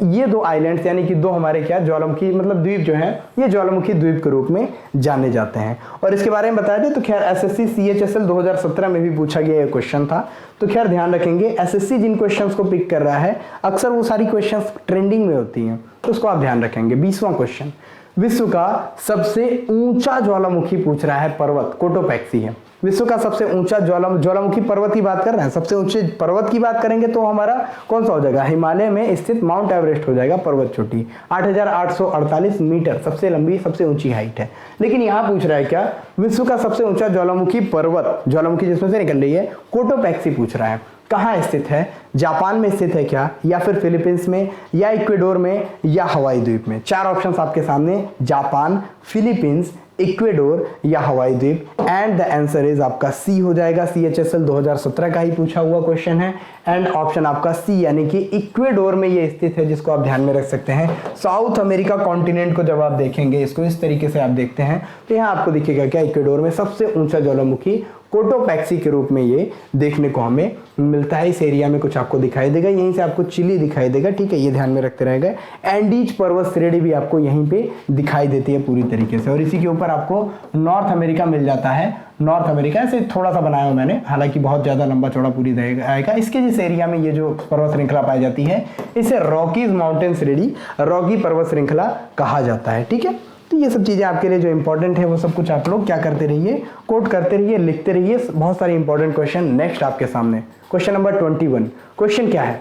ये 2 आइलैंड्स यानी कि 2 हमारे क्या ज्वालामुखी मतलब द्वीप जो हैं, ये ज्वालामुखी द्वीप के रूप में जाने जाते हैं। और इसके बारे में बता दें तो खैर एसएससी सीएचएसएल 2017 में भी पूछा गया ये क्वेश्चन था, तो खैर ध्यान रखेंगे एसएससी जिन क्वेश्चंस को पिक कर रहा है अक्सर वो सारी क्वेश्चंस ट्रेंडिंग में होती हैं, तो उसको आप ध्यान रखेंगे। 20वां क्वेश्चन, विश्व का सबसे ऊंचा ज्वालामुखी पूछ रहा है पर्वत, कोटोपैक्सी है। विश्व का सबसे ऊंचा ज्वालामुखी पर्वत की बात कर रहे हैं, सबसे ऊंचे पर्वत की बात करेंगे तो हमारा कौन सा हो जाएगा, हिमालय में स्थित माउंट एवरेस्ट हो जाएगा पर्वत चोटी, 8,848 मीटर सबसे लंबी सबसे ऊंची हाइट है। लेकिन यहाँ पूछ रहा है क्या, विश्व का सबसे ऊंचा ज्वालामुखी पर्वत, ज्वालामुखी जिसमें से निकल रही है, कोटोपैक्सी पूछ रहा है। कहाँ स्थित है, जापान में स्थित है क्या, या फिर फिलीपींस में, या इक्वेडोर में, या हवाई द्वीप में। 4 ऑप्शंस आपके सामने, जापान, फिलीपींस, इक्वेडोर या हवाई द्वीप। एंड द आंसर इज आपका सी हो जाएगा, सीएचएसएल 2017 का ही पूछा हुआ क्वेश्चन है। एंड ऑप्शन आपका सी यानी कि इक्वेडोर में ये स्थित है, जिसको आप ध्यान में रख सकते हैं। साउथ अमेरिका कॉन्टिनेंट को जब आप देखेंगे, इसको इस तरीके से आप देखते हैं तो यहाँ आपको दिखेगा क्या, इक्वेडोर में सबसे ऊंचा ज्वालामुखी कोटोपैक्सी के रूप में ये देखने को हमें मिलता है। इस एरिया में कुछ आपको दिखाई देगा, यहीं से आपको चिली दिखाई देगा, ठीक है, ये ध्यान में रखते रहेगा। एंडीज पर्वत श्रेणी भी आपको यहीं पे दिखाई देती है पूरी तरीके से, और इसी के ऊपर आपको नॉर्थ अमेरिका मिल जाता है। नॉर्थ अमेरिका ऐसे थोड़ा सा बनाया हूं मैंने, हालांकि बहुत ज्यादा लंबा चौड़ा पूरी आएगा। इसके जिस एरिया में ये जो पर्वत श्रृंखला पाई जाती है, इसे रॉकीज माउंटेन श्रेणी, रॉकी पर्वत श्रृंखला कहा जाता है, ठीक है। तो ये सब चीजें आपके लिए जो इंपॉर्टेंट है वो सब कुछ आप लोग क्या करते रहिए, कोट करते रहिए, लिखते रहिए। बहुत सारे इंपॉर्टेंट क्वेश्चन नेक्स्ट आपके सामने। क्वेश्चन नंबर 21, क्वेश्चन क्या है,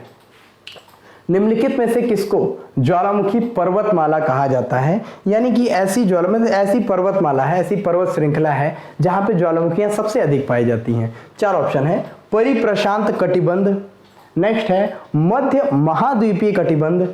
निम्नलिखित में से किसको ज्वालामुखी पर्वतमाला कहा जाता है। यानी कि ऐसी ऐसी पर्वतमाला है, ऐसी पर्वत श्रृंखला है जहां पे ज्वालामुखियां सबसे अधिक पाई जाती हैं। 4 ऑप्शन है, परिप्रशांत कटिबंध, नेक्स्ट है मध्य महाद्वीपीय कटिबंध,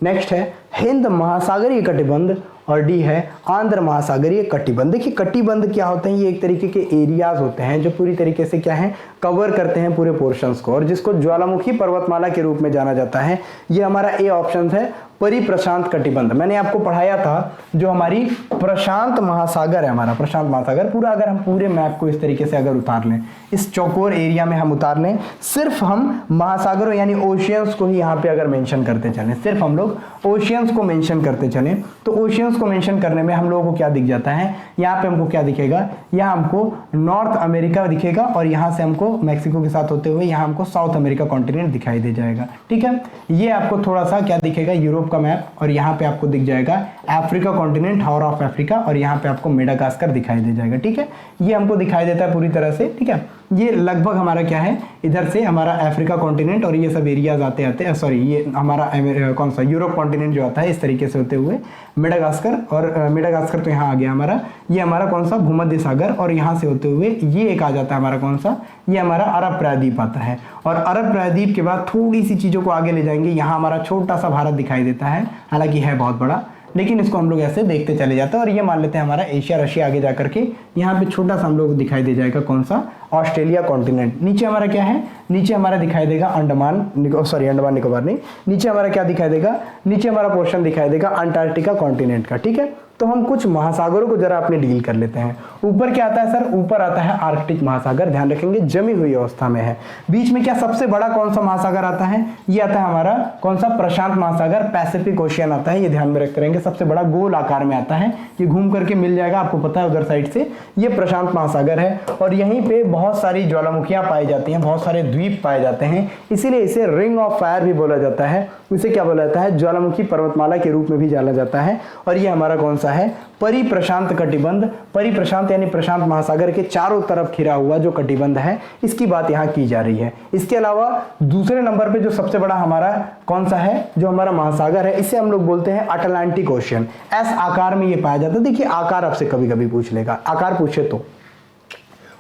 नेक्स्ट है हिंद महासागरीय कटिबंध, और डी है आंध्र महासागरीय कटिबंध। देखिए कटिबंध क्या होते हैं, ये एक तरीके के एरियाज होते हैं जो पूरी तरीके से क्या है, कवर करते हैं पूरे पोर्शंस को, और जिसको ज्वालामुखी पर्वतमाला के रूप में जाना जाता है। ये हमारा ए ऑप्शन है, परिप्रशांत कटिबंध। मैंने आपको पढ़ाया था जो हमारी प्रशांत महासागर है, हमारा प्रशांत महासागर पूरा, अगर हम पूरे मैप को इस तरीके से अगर उतार लें, इस चौकोर एरिया में हम उतार लें, सिर्फ हम महासागरों यानी ओशियंस को ही यहाँ पे अगर मेंशन करते चलें, सिर्फ हम लोग ओशियंस को मेंशन करते चलें, तो ओशियंस को मेंशन करने में हम लोगों को क्या दिख जाता है, यहाँ पे हमको क्या दिखेगा, यहाँ हमको नॉर्थ अमेरिका दिखेगा और यहाँ से हमको मैक्सिको के साथ होते हुए यहाँ हमको साउथ अमेरिका कॉन्टिनेंट दिखाई दे जाएगा। ठीक है, ये आपको थोड़ा सा क्या दिखेगा, यूरोप का मैप, और यहाँ पे आपको दिख जाएगा Africa continent, horn of Africa, और यहाँ पे आपको मेडागास्कर दिखाई दे जाएगा। ठीक है, ये हमको दिखाई देता है पूरी तरह से। ठीक है, ये लगभग हमारा क्या है, इधर से हमारा अफ्रीका कॉन्टिनेंट और ये सब एरियाज आते आते, सॉरी ये हमारा कौन सा यूरोप कॉन्टिनेंट जो आता है इस तरीके से होते हुए मेडागास्कर, और मेडागास्कर तो यहाँ आ गया हमारा, ये हमारा कौन सा भूमध्य सागर, और यहाँ से होते हुए ये एक आ जाता है हमारा कौन सा, ये हमारा अरब प्रायद्वीप आता है, और अरब प्रायद्वीप के बाद थोड़ी सी चीज़ों को आगे ले जाएंगे, यहाँ हमारा छोटा सा भारत दिखाई देता है, हालांकि है बहुत बड़ा, लेकिन इसको हम लोग ऐसे देखते चले जाते हैं, और ये मान लेते हैं हमारा एशिया रशिया आगे जाकर के यहाँ पे छोटा सा हम लोग दिखाई दे जाएगा कौन सा, ऑस्ट्रेलिया कॉन्टिनेंट। नीचे हमारा क्या है, नीचे हमारा दिखाई देगा अंडमान निकोबार नहीं, नीचे हमारा क्या दिखाई देगा, नीचे हमारा पोर्शन दिखाई देगा अंटार्कटिका कॉन्टिनेंट का। ठीक है, तो हम कुछ महासागरों को जरा अपने डील कर लेते हैं। ऊपर क्या आता है सर, ऊपर आता है आर्कटिक महासागर, ध्यान रखेंगे जमी हुई अवस्था में है। बीच में क्या सबसे बड़ा कौन सा महासागर आता है, ये आता है हमारा कौन सा, प्रशांत महासागर, पैसिफिक ओशियन आता है, ये ध्यान में रखते रहेंगे, सबसे बड़ा गोल आकार में आता है, ये घूम करके मिल जाएगा आपको पता है उधर साइड से, ये प्रशांत महासागर है, और यहीं पे बहुत सारी ज्वालामुखियां पाई जाती हैं, बहुत सारे द्वीप पाए जाते हैं, इसीलिए इसे रिंग ऑफ फायर भी बोला जाता है, इसे क्या बोला जाता है, ज्वालामुखी पर्वतमाला के रूप में भी जाना जाता है। और ये हमारा कौन सा है, परिप्रशांत कटिबंध, परिप्रशांत यानी प्रशांत महासागर के चारों तरफ घिरा हुआ जो कटिबंध है, इसकी बात यहाँ की जा रही है। इसके अलावा दूसरे नंबर पे जो सबसे बड़ा हमारा कौन सा है, जो हमारा महासागर है, इसे हम लोग बोलते हैं अटलांटिक ओशियन। एस आकार में ये पाया जाता है। देखिए आकार आपसे कभी कभी पूछ लेगा, आकार पूछे तो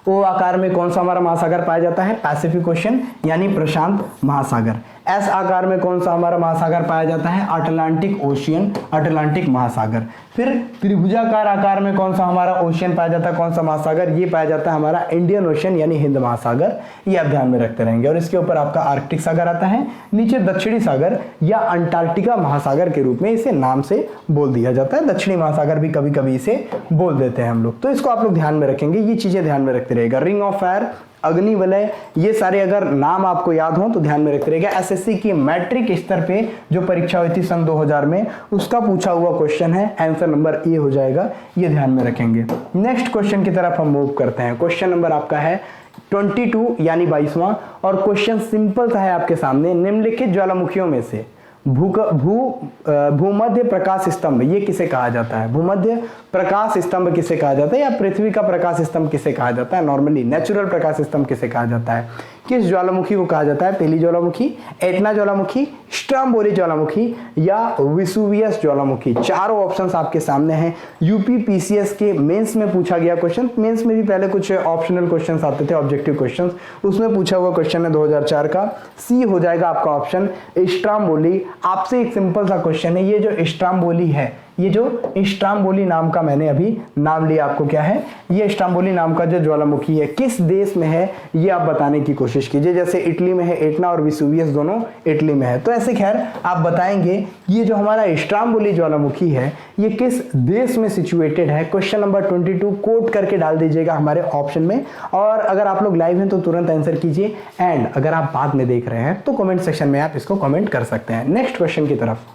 ओ आकार में कौन सा हमारा महासागर पाया जाता है, पैसिफिक ओशियन यानी प्रशांत महासागर। एस आकार में कौन सा हमारा महासागर पाया जाता है, अटलांटिक ओशियन, अटलांटिक महासागर। फिर त्रिभुजाकार आकार में कौन सा हमारा ओशियन पाया जाता है, कौन सा महासागर, ये पाया जाता है हमारा इंडियन ओशियन यानी हिंद महासागर, ये आप ध्यान में रखते रहेंगे। और इसके ऊपर आपका आर्कटिक सागर आता है, नीचे दक्षिणी सागर या अंटार्कटिका महासागर के रूप में इसे नाम से बोल दिया जाता है, दक्षिणी महासागर भी कभी कभी इसे बोल देते हैं हम लोग। तो इसको आप लोग ध्यान में रखेंगे, ये चीजें ध्यान में रखते रहेगा। रिंग ऑफ फायर, अग्निवलय, ये सारे अगर नाम आपको याद हो तो ध्यान में रखते रहेगा। एसएससी की मैट्रिक स्तर पे जो परीक्षा हुई थी सन 2000 में, उसका पूछा हुआ क्वेश्चन है, आंसर नंबर ए हो जाएगा, ये ध्यान में रखेंगे। नेक्स्ट क्वेश्चन की तरफ हम मूव करते हैं। क्वेश्चन नंबर आपका है 22 यानी 22वां, और क्वेश्चन सिंपल सा है आपके सामने। निम्नलिखित ज्वालामुखियों में से भूमध्य प्रकाश स्तंभ ये किसे कहा जाता है, भूमध्य प्रकाश स्तंभ किसे कहा जाता है, या पृथ्वी का प्रकाश स्तंभ किसे कहा जाता है, नॉर्मली नेचुरल प्रकाश स्तंभ किसे कहा जाता है, किस ज्वालामुखी को कहा जाता है, पहली ज्वालामुखी, एटना ज्वालामुखी, स्ट्रम्बोली ज्वालामुखी या वेसुवियस ज्वालामुखी। चारों ऑप्शंस आपके सामने हैं। यूपी पीसीएस के मेंस में पूछा गया क्वेश्चन, मेंस में भी पहले कुछ ऑप्शनल क्वेश्चंस आते थे, ऑब्जेक्टिव क्वेश्चंस, उसमें पूछा हुआ क्वेश्चन है 2004 का, सी हो जाएगा आपका ऑप्शन स्ट्रम्बोली। आपसे एक सिंपल सा क्वेश्चन है, ये जो स्ट्रम्बोली है, ये जो स्ट्रम्बोली नाम का मैंने अभी नाम लिया, आपको क्या है, ये स्ट्रम्बोली नाम का जो ज्वालामुखी है किस देश में है, ये आप बताने की कोशिश कीजिए। जैसे इटली में है एटना और वेसुवियस दोनों इटली में है, तो ऐसे खैर आप बताएंगे ये जो हमारा स्ट्रम्बोली ज्वालामुखी है ये किस देश में सिचुएटेड है। क्वेश्चन नंबर 22 कोट करके डाल दीजिएगा हमारे ऑप्शन में, और अगर आप लोग लाइव हैं तो तुरंत आंसर कीजिए, एंड अगर आप बाद में देख रहे हैं तो कमेंट सेक्शन में आप इसको कमेंट कर सकते हैं। नेक्स्ट क्वेश्चन की तरफ।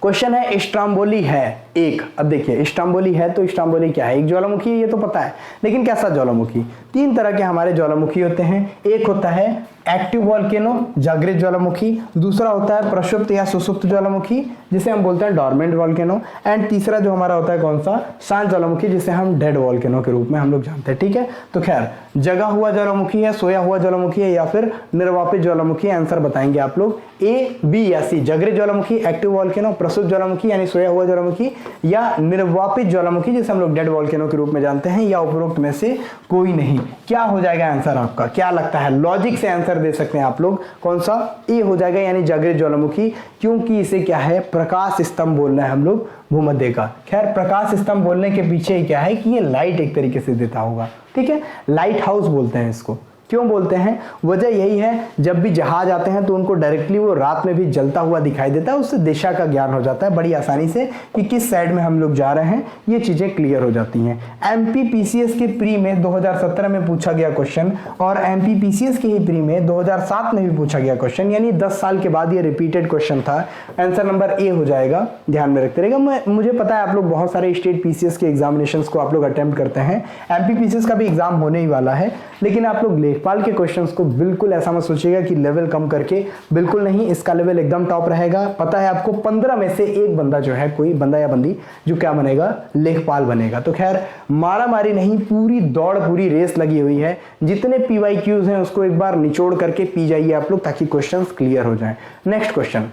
क्वेश्चन है स्ट्रम्बोली है एक। अब देखिए स्ट्रम्बोली है तो स्ट्रम्बोली क्या है, एक ज्वालामुखी है ये तो पता है, लेकिन कैसा ज्वालामुखी। तीन तरह के हमारे ज्वालामुखी होते हैं, एक होता है एक्टिव वॉल्केनो जागृत ज्वालामुखी, दूसरा होता है प्रसुप्त या सुसुप्त ज्वालामुखी जिसे हम बोलते हैं डॉर्मेंट वॉल्केनो, एंड तीसरा जो हमारा होता है कौन सा, शांत ज्वालामुखी जिसे हम डेड वॉल्केनो के रूप में हम लोग जानते हैं। ठीक है, तो खैर जगा हुआ ज्वालामुखी है, सोया हुआ ज्वालामुखी है, या फिर निर्वापित ज्वालामुखी, आंसर बताएंगे आप लोग ए बी या सी। जागृत ज्वालामुखी, एक्टिव वॉल्केनो, प्रसुप्त ज्वालामुखी यानी सोया हुआ ज्वालामुखी, या निर्वापित ज्वालामुखी जिसे हम लोग डेड वॉल्केनो के रूप में जानते हैं, या उपरोक्त में से कोई नहीं। क्या हो जाएगा आंसर आपका, क्या लगता है, लॉजिक से आंसर दे सकते हैं आप लोग, कौन सा, ए हो जाएगा यानी जागृत ज्वालामुखी, क्योंकि इसे क्या है प्रकाश स्तंभ बोलना है हम लोग भूमध्य का। खैर प्रकाश स्तंभ बोलने के पीछे क्या है कि ये लाइट एक तरीके से देता होगा, ठीक है, लाइट हाउस बोलते हैं इसको। क्यों बोलते हैं? वजह यही है, जब भी जहाज आते हैं तो उनको डायरेक्टली वो रात में भी जलता हुआ दिखाई देता है, उससे दिशा का ज्ञान हो जाता है बड़ी आसानी से कि किस साइड में हम लोग जा रहे हैं, ये चीजें क्लियर हो जाती हैं। एमपीपीसीएस के प्री में 2017 में पूछा गया क्वेश्चन और एमपीपीसीएस के ही प्री में 2007 में भी पूछा गया क्वेश्चन, यानी 10 साल के बाद ये रिपीटेड क्वेश्चन था। आंसर नंबर ए हो जाएगा, ध्यान में रखते रहेगा। मुझे पता है आप लोग बहुत सारे स्टेट पीसीएस के एग्जामिनेशंस को आप लोग अटेम्प्ट करते हैं, एमपीपीसीएस का भी एग्जाम होने ही वाला है, लेकिन आप लोग लेखपाल के क्वेश्चंस को बिल्कुल ऐसा मत सोचिएगा कि लेवल कम करके, बिल्कुल नहीं, इसका लेवल एकदम टॉप रहेगा। पता है आपको 15 में से एक बंदा जो है, कोई बंदा या बंदी जो क्या बनेगा, लेखपाल बनेगा। तो खैर मारा मारी नहीं, पूरी दौड़ पूरी रेस लगी हुई है। जितने पीवाईक्यूज हैं उसको एक बार निचोड़ करके पी जाइए आप लोग, ताकि क्वेश्चंस क्लियर हो जाएं। नेक्स्ट क्वेश्चन,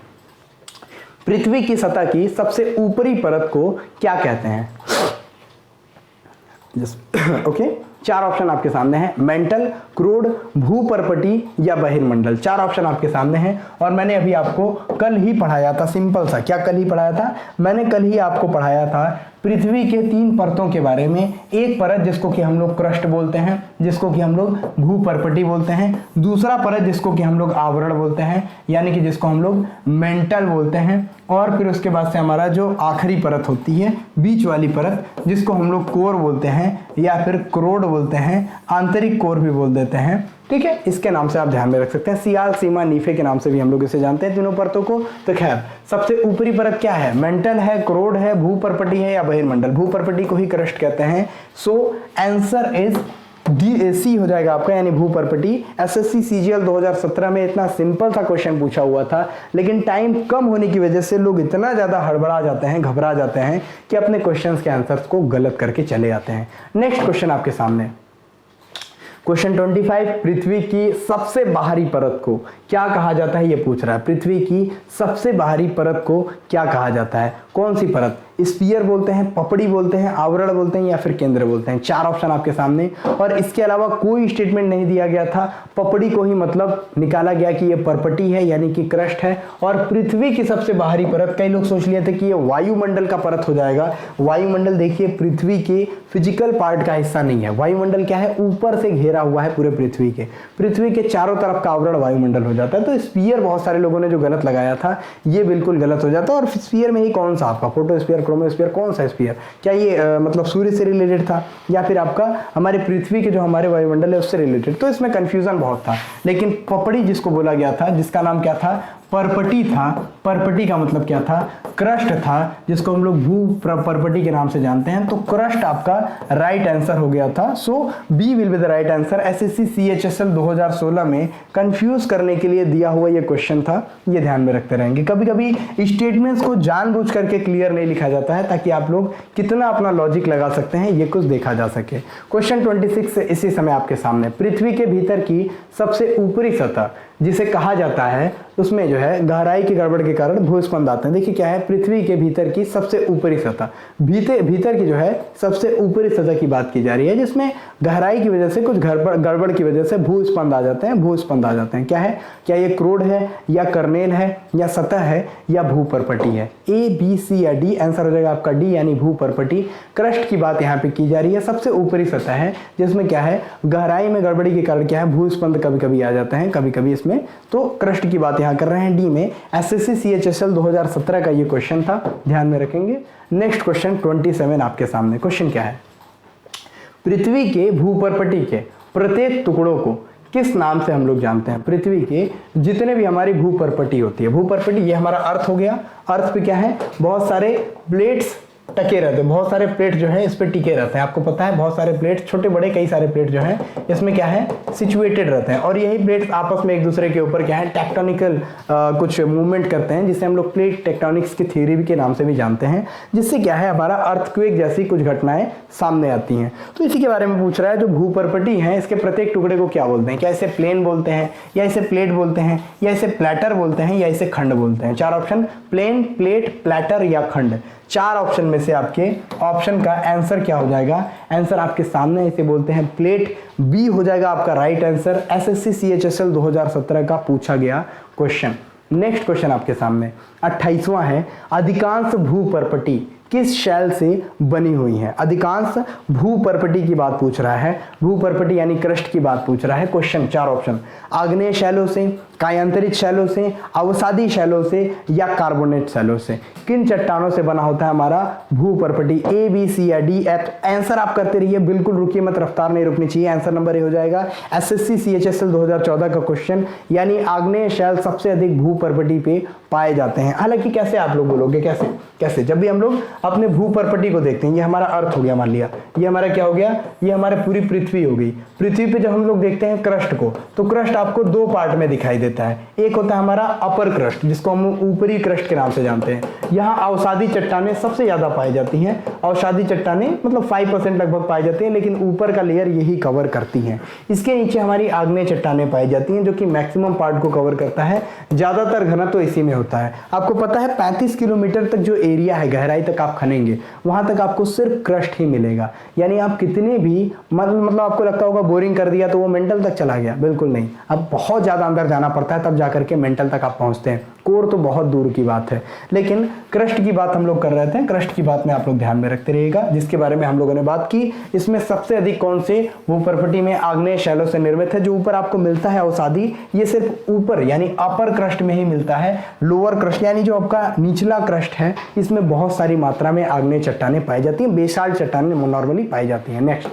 पृथ्वी की सतह की सबसे ऊपरी परत को क्या कहते हैं? ओके, 4 ऑप्शन आपके सामने हैं, मेंटल, क्रूड, भूपर्पटी या बहिर्मंडल। 4 ऑप्शन आपके सामने हैं और मैंने अभी आपको कल ही पढ़ाया था, सिंपल सा, क्या कल ही पढ़ाया था? मैंने कल ही आपको पढ़ाया था पृथ्वी के 3 परतों के बारे में। एक परत जिसको कि हम लोग क्रस्ट बोलते हैं, जिसको कि हम लोग भूपर्पटी बोलते हैं। दूसरा परत जिसको कि हम लोग आवरण बोलते हैं, यानी कि जिसको हम लोग मेंटल बोलते हैं। और फिर उसके बाद से हमारा जो आखिरी परत होती है, बीच वाली परत, जिसको हम लोग कोर बोलते हैं या फिर क्रोड बोलते हैं, आंतरिक कोर भी बोल देते हैं। ठीक है, इसके नाम से आप ध्यान में रख सकते हैं। सियाल, सीमा, नीफे के नाम से भी हम लोग इसे जानते हैं तीनों परतों को। तो खैर सबसे ऊपरी परत क्या है? मेंटल है, क्रोड है, भूपर्पटी है या बहिर्मंडल? भूपर्पटी को ही क्रस्ट कहते हैं। सो आंसर इज डी हो जाएगा आपका, यानी भूपर्पटी। एसएससी सीजीएल 2017 में इतना सिंपल सा क्वेश्चन पूछा हुआ था, लेकिन टाइम कम होने की वजह से लोग इतना ज्यादा हड़बड़ा जाते हैं, घबरा जाते हैं कि अपने क्वेश्चंस के आंसर्स को गलत करके चले जाते हैं। नेक्स्ट क्वेश्चन आपके सामने, क्वेश्चन 25, पृथ्वी की सबसे बाहरी परत को क्या कहा जाता है? ये पूछ रहा है, पृथ्वी की सबसे बाहरी परत को क्या कहा जाता है? कौन सी परत? स्फीयर बोलते हैं, पपड़ी बोलते हैं, आवरण बोलते हैं या फिर केंद्र बोलते हैं? 4 ऑप्शन आपके सामने और इसके अलावा कोई स्टेटमेंट नहीं दिया गया था। पपड़ी को ही मतलब निकाला गया कि ये परपटी है, यानी कि क्रस्ट है। और पृथ्वी की सबसे बाहरी परत, कई लोग सोच लिए थे कि ये वायुमंडल का परत हो जाएगा। वायुमंडल देखिए पृथ्वी के फिजिकल पार्ट का हिस्सा नहीं है। वायुमंडल क्या है? ऊपर से घेरा हुआ है पूरे पृथ्वी के चारों तरफ का आवरण वायुमंडल हो जाता है। तो स्फीयर बहुत सारे लोगों ने जो गलत लगाया था, ये बिल्कुल गलत हो जाता है। और स्फीयर में ही कौन सा आपका फोटोस्फीयर, क्रोमोस्फीयर, कौन सा स्फीयर? क्या ये मतलब सूर्य से रिलेटेड था या फिर आपका हमारे पृथ्वी के जो हमारे वायुमंडल है उससे रिलेटेड? तो इसमें कंफ्यूजन बहुत था। लेकिन पपड़ी जिसको बोला गया था, जिसका नाम क्या था? परपटी था। परपटी का मतलब क्या था? क्रस्ट था, जिसको हम लोग भू परपटी के नाम से जानते हैं। तो क्रस्ट आपका राइट आंसर हो गया था। So B will be the right answer. SSC CHSL 2016 में कंफ्यूज करने के लिए दिया हुआ ये क्वेश्चन था, ये ध्यान में रखते रहेंगे। कभी कभी स्टेटमेंट्स को जानबूझ करके क्लियर नहीं लिखा जाता है, ताकि आप लोग कितना अपना लॉजिक लगा सकते हैं ये कुछ देखा जा सके। क्वेश्चन 26 इसी समय आपके सामने, पृथ्वी के भीतर की सबसे ऊपरी सतह जिसे कहा जाता है, उसमें जो है गहराई की गड़बड़ के कारण भूस्पंद आते हैं। देखिए क्या है, पृथ्वी के भीतर की सबसे ऊपरी सतह, भीतर की जो है सबसे ऊपरी सतह की बात की जा रही है, जिसमें गहराई की वजह से कुछ गड़बड़ की वजह से भूस्पंद आ जाते हैं। क्या है? क्या ये क्रोड है या कर्नेल है या सतह है या भूपर्पटी है? ए, बी, सी या डी? आंसर हो जाएगा आपका डी, यानी भूपर्पटी। क्रस्ट की बात यहाँ पे की जा रही है, सबसे ऊपरी सतह है जिसमें क्या है, गहराई में गड़बड़ी के कारण क्या है, भूस्पंद कभी कभी आ जाते हैं, कभी कभी इसमें। तो क्रस्ट की बात यहाँ कर रहे हैं, डी में। एसएससी सीएचएसएल 2017 का ये क्वेश्चन था, ध्यान में रखेंगे। नेक्स्ट क्वेश्चन 27 आपके सामने। क्वेश्चन क्या है, पृथ्वी के भूपर्पटी के प्रत्येक टुकड़ों को किस नाम से हम लोग जानते हैं? पृथ्वी के जितने भी हमारी भूपर्पटी होती है, भूपर्पटी ये हमारा अर्थ हो गया। अर्थ पे क्या है, बहुत सारे प्लेट्स टके रहते हैं, बहुत सारे प्लेट जो है इस पे टिके रहते हैं। आपको पता है बहुत सारे प्लेट, छोटे बड़े कई सारे प्लेट जो है इसमें क्या है, सिचुएटेड रहते हैं। और यही प्लेट्स आपस में एक दूसरे के ऊपर क्या है, टेक्टोनिकल कुछ मूवमेंट करते हैं, जिसे हम लोग प्लेट टेक्टोनिक्स की थ्योरी के नाम से भी जानते हैं, जिससे क्या है हमारा अर्थक्वेक जैसी कुछ घटनाएं सामने आती हैं। तो इसी के बारे में पूछ रहा है, जो भूपर्पटी है इसके प्रत्येक टुकड़े को क्या बोलते हैं? क्या इसे प्लेन बोलते हैं या इसे प्लेट बोलते हैं या इसे प्लेटर बोलते हैं या इसे खंड बोलते हैं? 4 ऑप्शन, प्लेन, प्लेट, प्लेटर या खंड। 4 ऑप्शन में से आपके ऑप्शन का आंसर क्या हो जाएगा? आंसर आपके सामने, इसे बोलते हैं प्लेट। बी हो जाएगा आपका राइट आंसर। एसएससी सीएचएसएल 2017 का पूछा गया क्वेश्चन। नेक्स्ट क्वेश्चन आपके सामने 28वां है, अधिकांश भूपर्पटी किस शैल से बनी हुई हैं? अधिकांश भूपर्पटी की बात पूछ रहा है, भूपर्पटी यानी क्रस्ट की बात पूछ रहा है। क्वेश्चन 4 ऑप्शन, आग्नेय शैलों से, कायांतरित शैलों से, अवसादी शैलों से या कार्बोनेट शैलों से। किन चट्टानों से बना होता है हमारा भूपर्पटी? ए, बी, सी या डी, एफ? आंसर आप करते रहिए, बिल्कुल रुकिए मत, रफ्तार नहीं रुकनी चाहिए। आंसर नंबर ए हो जाएगा एसएससी CHSL 2014 का क्वेश्चन, यानी आग्नेय शैल सबसे अधिक भूपर्पटी पे पाए जाते हैं। हालांकि कैसे आप लोग बोलोगे, कैसे जब भी हम लोग अपने भूपर्पटी को देखते हैं, ये हमारा अर्थ हो गया, मान लिया ये हमारा क्या हो गया, ये हमारे पूरी पृथ्वी हो गई। पृथ्वी पे जब हम लोग देखते हैं क्रस्ट को, तो क्रस्ट आपको 2 पार्ट में दिखाई देता है। एक होता है हमारा अपर क्रस्ट, जिसको हम ऊपरी क्रस्ट के नाम से जानते हैं। यहाँ अवसादी चट्टानें सबसे ज्यादा पाई जाती हैं। अवसादी चट्टानें मतलब 5% लगभग पाई जाती हैं, लेकिन ऊपर का लेयर यही कवर करती हैं। इसके नीचे हमारी आग्नेय चट्टानें पाई जाती हैं, जो कि मैक्सिमम पार्ट को कवर करता है। ज्यादातर घनत्व तो इसी में होता है। आपको पता है 35 किलोमीटर तक जो एरिया है, गहराई तक आप खनेंगे, वहां तक आपको सिर्फ क्रस्ट ही मिलेगा। यानी आप कितने भी मतलब आपको लगता होगा बोरिंग कर दिया तो वो मेंटल तक चला गया, बिल्कुल नहीं। अब बहुत ज्यादा अंदर जाना पड़ता है, तब जाकर के मेंटल तक आप पहुंचते हैं। कोर तो बहुत दूर की बात है, लेकिन क्रस्ट की बात हम लोग कर रहे थे। क्रस्ट की बात में आप लोग ध्यान में रखते रहिएगा, जिसके बारे में हम लोगों ने बात की। इसमें सबसे अधिक कौन से भूपर्पटी में आग्नेय शैलों से निर्मित है? जो ऊपर आपको मिलता है अवसादी, ये सिर्फ ऊपर यानी अपर क्रस्ट में ही मिलता है। लोअर क्रस्ट यानी जो आपका निचला क्रस्ट है, इसमें बहुत सारी मात्रा में आग्नेय चट्टानें पाई जाती हैं। बेसाल्ट चट्टानें नॉर्मली पाई जाती हैं। नेक्स्ट,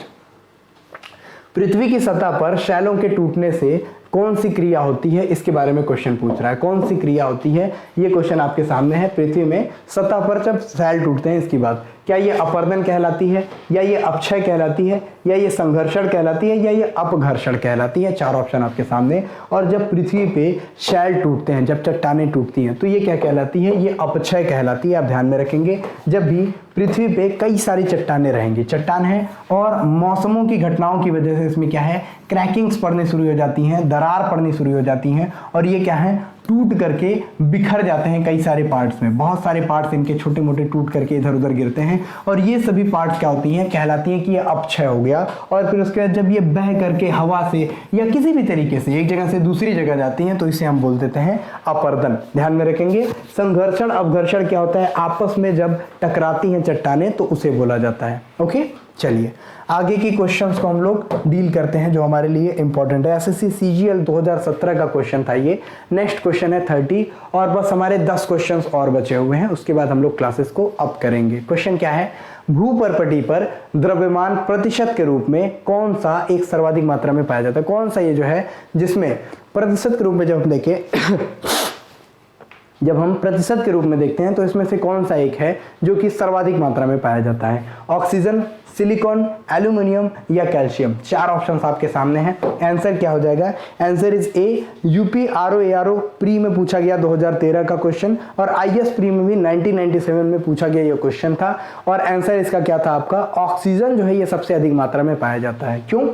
पृथ्वी की सतह पर शैलों के टूटने से कौन सी क्रिया होती है? इसके बारे में क्वेश्चन पूछ रहा है। कौन सी क्रिया होती है, ये क्वेश्चन आपके सामने है। पृथ्वी में सतह पर जब शैल टूटते हैं, इसकी बात, क्या ये अपर्दन कहलाती है, या ये अपक्षय कहलाती है, या ये संघर्षण कहलाती है, या ये अपघर्षण कहलाती है? 4 ऑप्शन आपके सामने। और जब पृथ्वी पे शैल टूटते हैं, जब चट्टानें टूटती हैं, तो ये क्या कहलाती है? ये अपक्षय कहलाती है। आप ध्यान में रखेंगे, जब भी पृथ्वी पे कई सारी चट्टानें रहेंगी, चट्टान है और मौसमों की घटनाओं की वजह से इसमें क्या है, क्रैकिंग्स पड़ने शुरू हो जाती हैं, दरार पड़नी शुरू हो जाती हैं, और ये क्या है, टूट करके बिखर जाते हैं कई सारे पार्ट्स में। बहुत सारे पार्ट्स इनके छोटे मोटे टूट करके इधर उधर गिरते हैं, और ये सभी पार्ट्स क्या होती हैं, कहलाती हैं कि ये अपक्षय हो गया। और फिर उसके बाद जब ये बह करके हवा से या किसी भी तरीके से एक जगह से दूसरी जगह जाती हैं, तो इसे हम बोल देते हैं अपर्दन। ध्यान में रखेंगे। संघर्षण अपघर्षण क्या होता है? आपस में जब टकराती हैं चट्टानें, तो उसे बोला जाता है। ओके, चलिए आगे की क्वेश्चंस को हम लोग डील करते हैं, जो हमारे लिए इंपॉर्टेंट है। एसएससी CGL 2017 का क्वेश्चन था ये। नेक्स्ट क्वेश्चन है 30, और बस हमारे 10 क्वेश्चंस और बचे हुए हैं, उसके बाद हम लोग क्लासेस को अप करेंगे। क्वेश्चन क्या है? भूपर्पटी पर द्रव्यमान प्रतिशत के रूप में कौन सा एक सर्वाधिक मात्रा में पाया जाता है? कौन सा ये जो है जिसमें प्रतिशत के रूप में जब हम देखें जब हम प्रतिशत के रूप में देखते हैं, तो इसमें से कौन सा एक है जो कि सर्वाधिक मात्रा में पाया जाता है? ऑक्सीजन, सिलिकॉन, एल्यूमिनियम या कैल्शियम? 4 ऑप्शंस आपके सामने हैं। आंसर क्या हो जाएगा? Answer is a. UP RO pre में पूछा गया 2013 का क्वेश्चन, और IS प्री में भी 1997 में पूछा गया ये क्वेश्चन था। और आंसर इसका क्या था आपका? ऑक्सीजन जो है ये सबसे अधिक मात्रा में पाया जाता है। क्यों?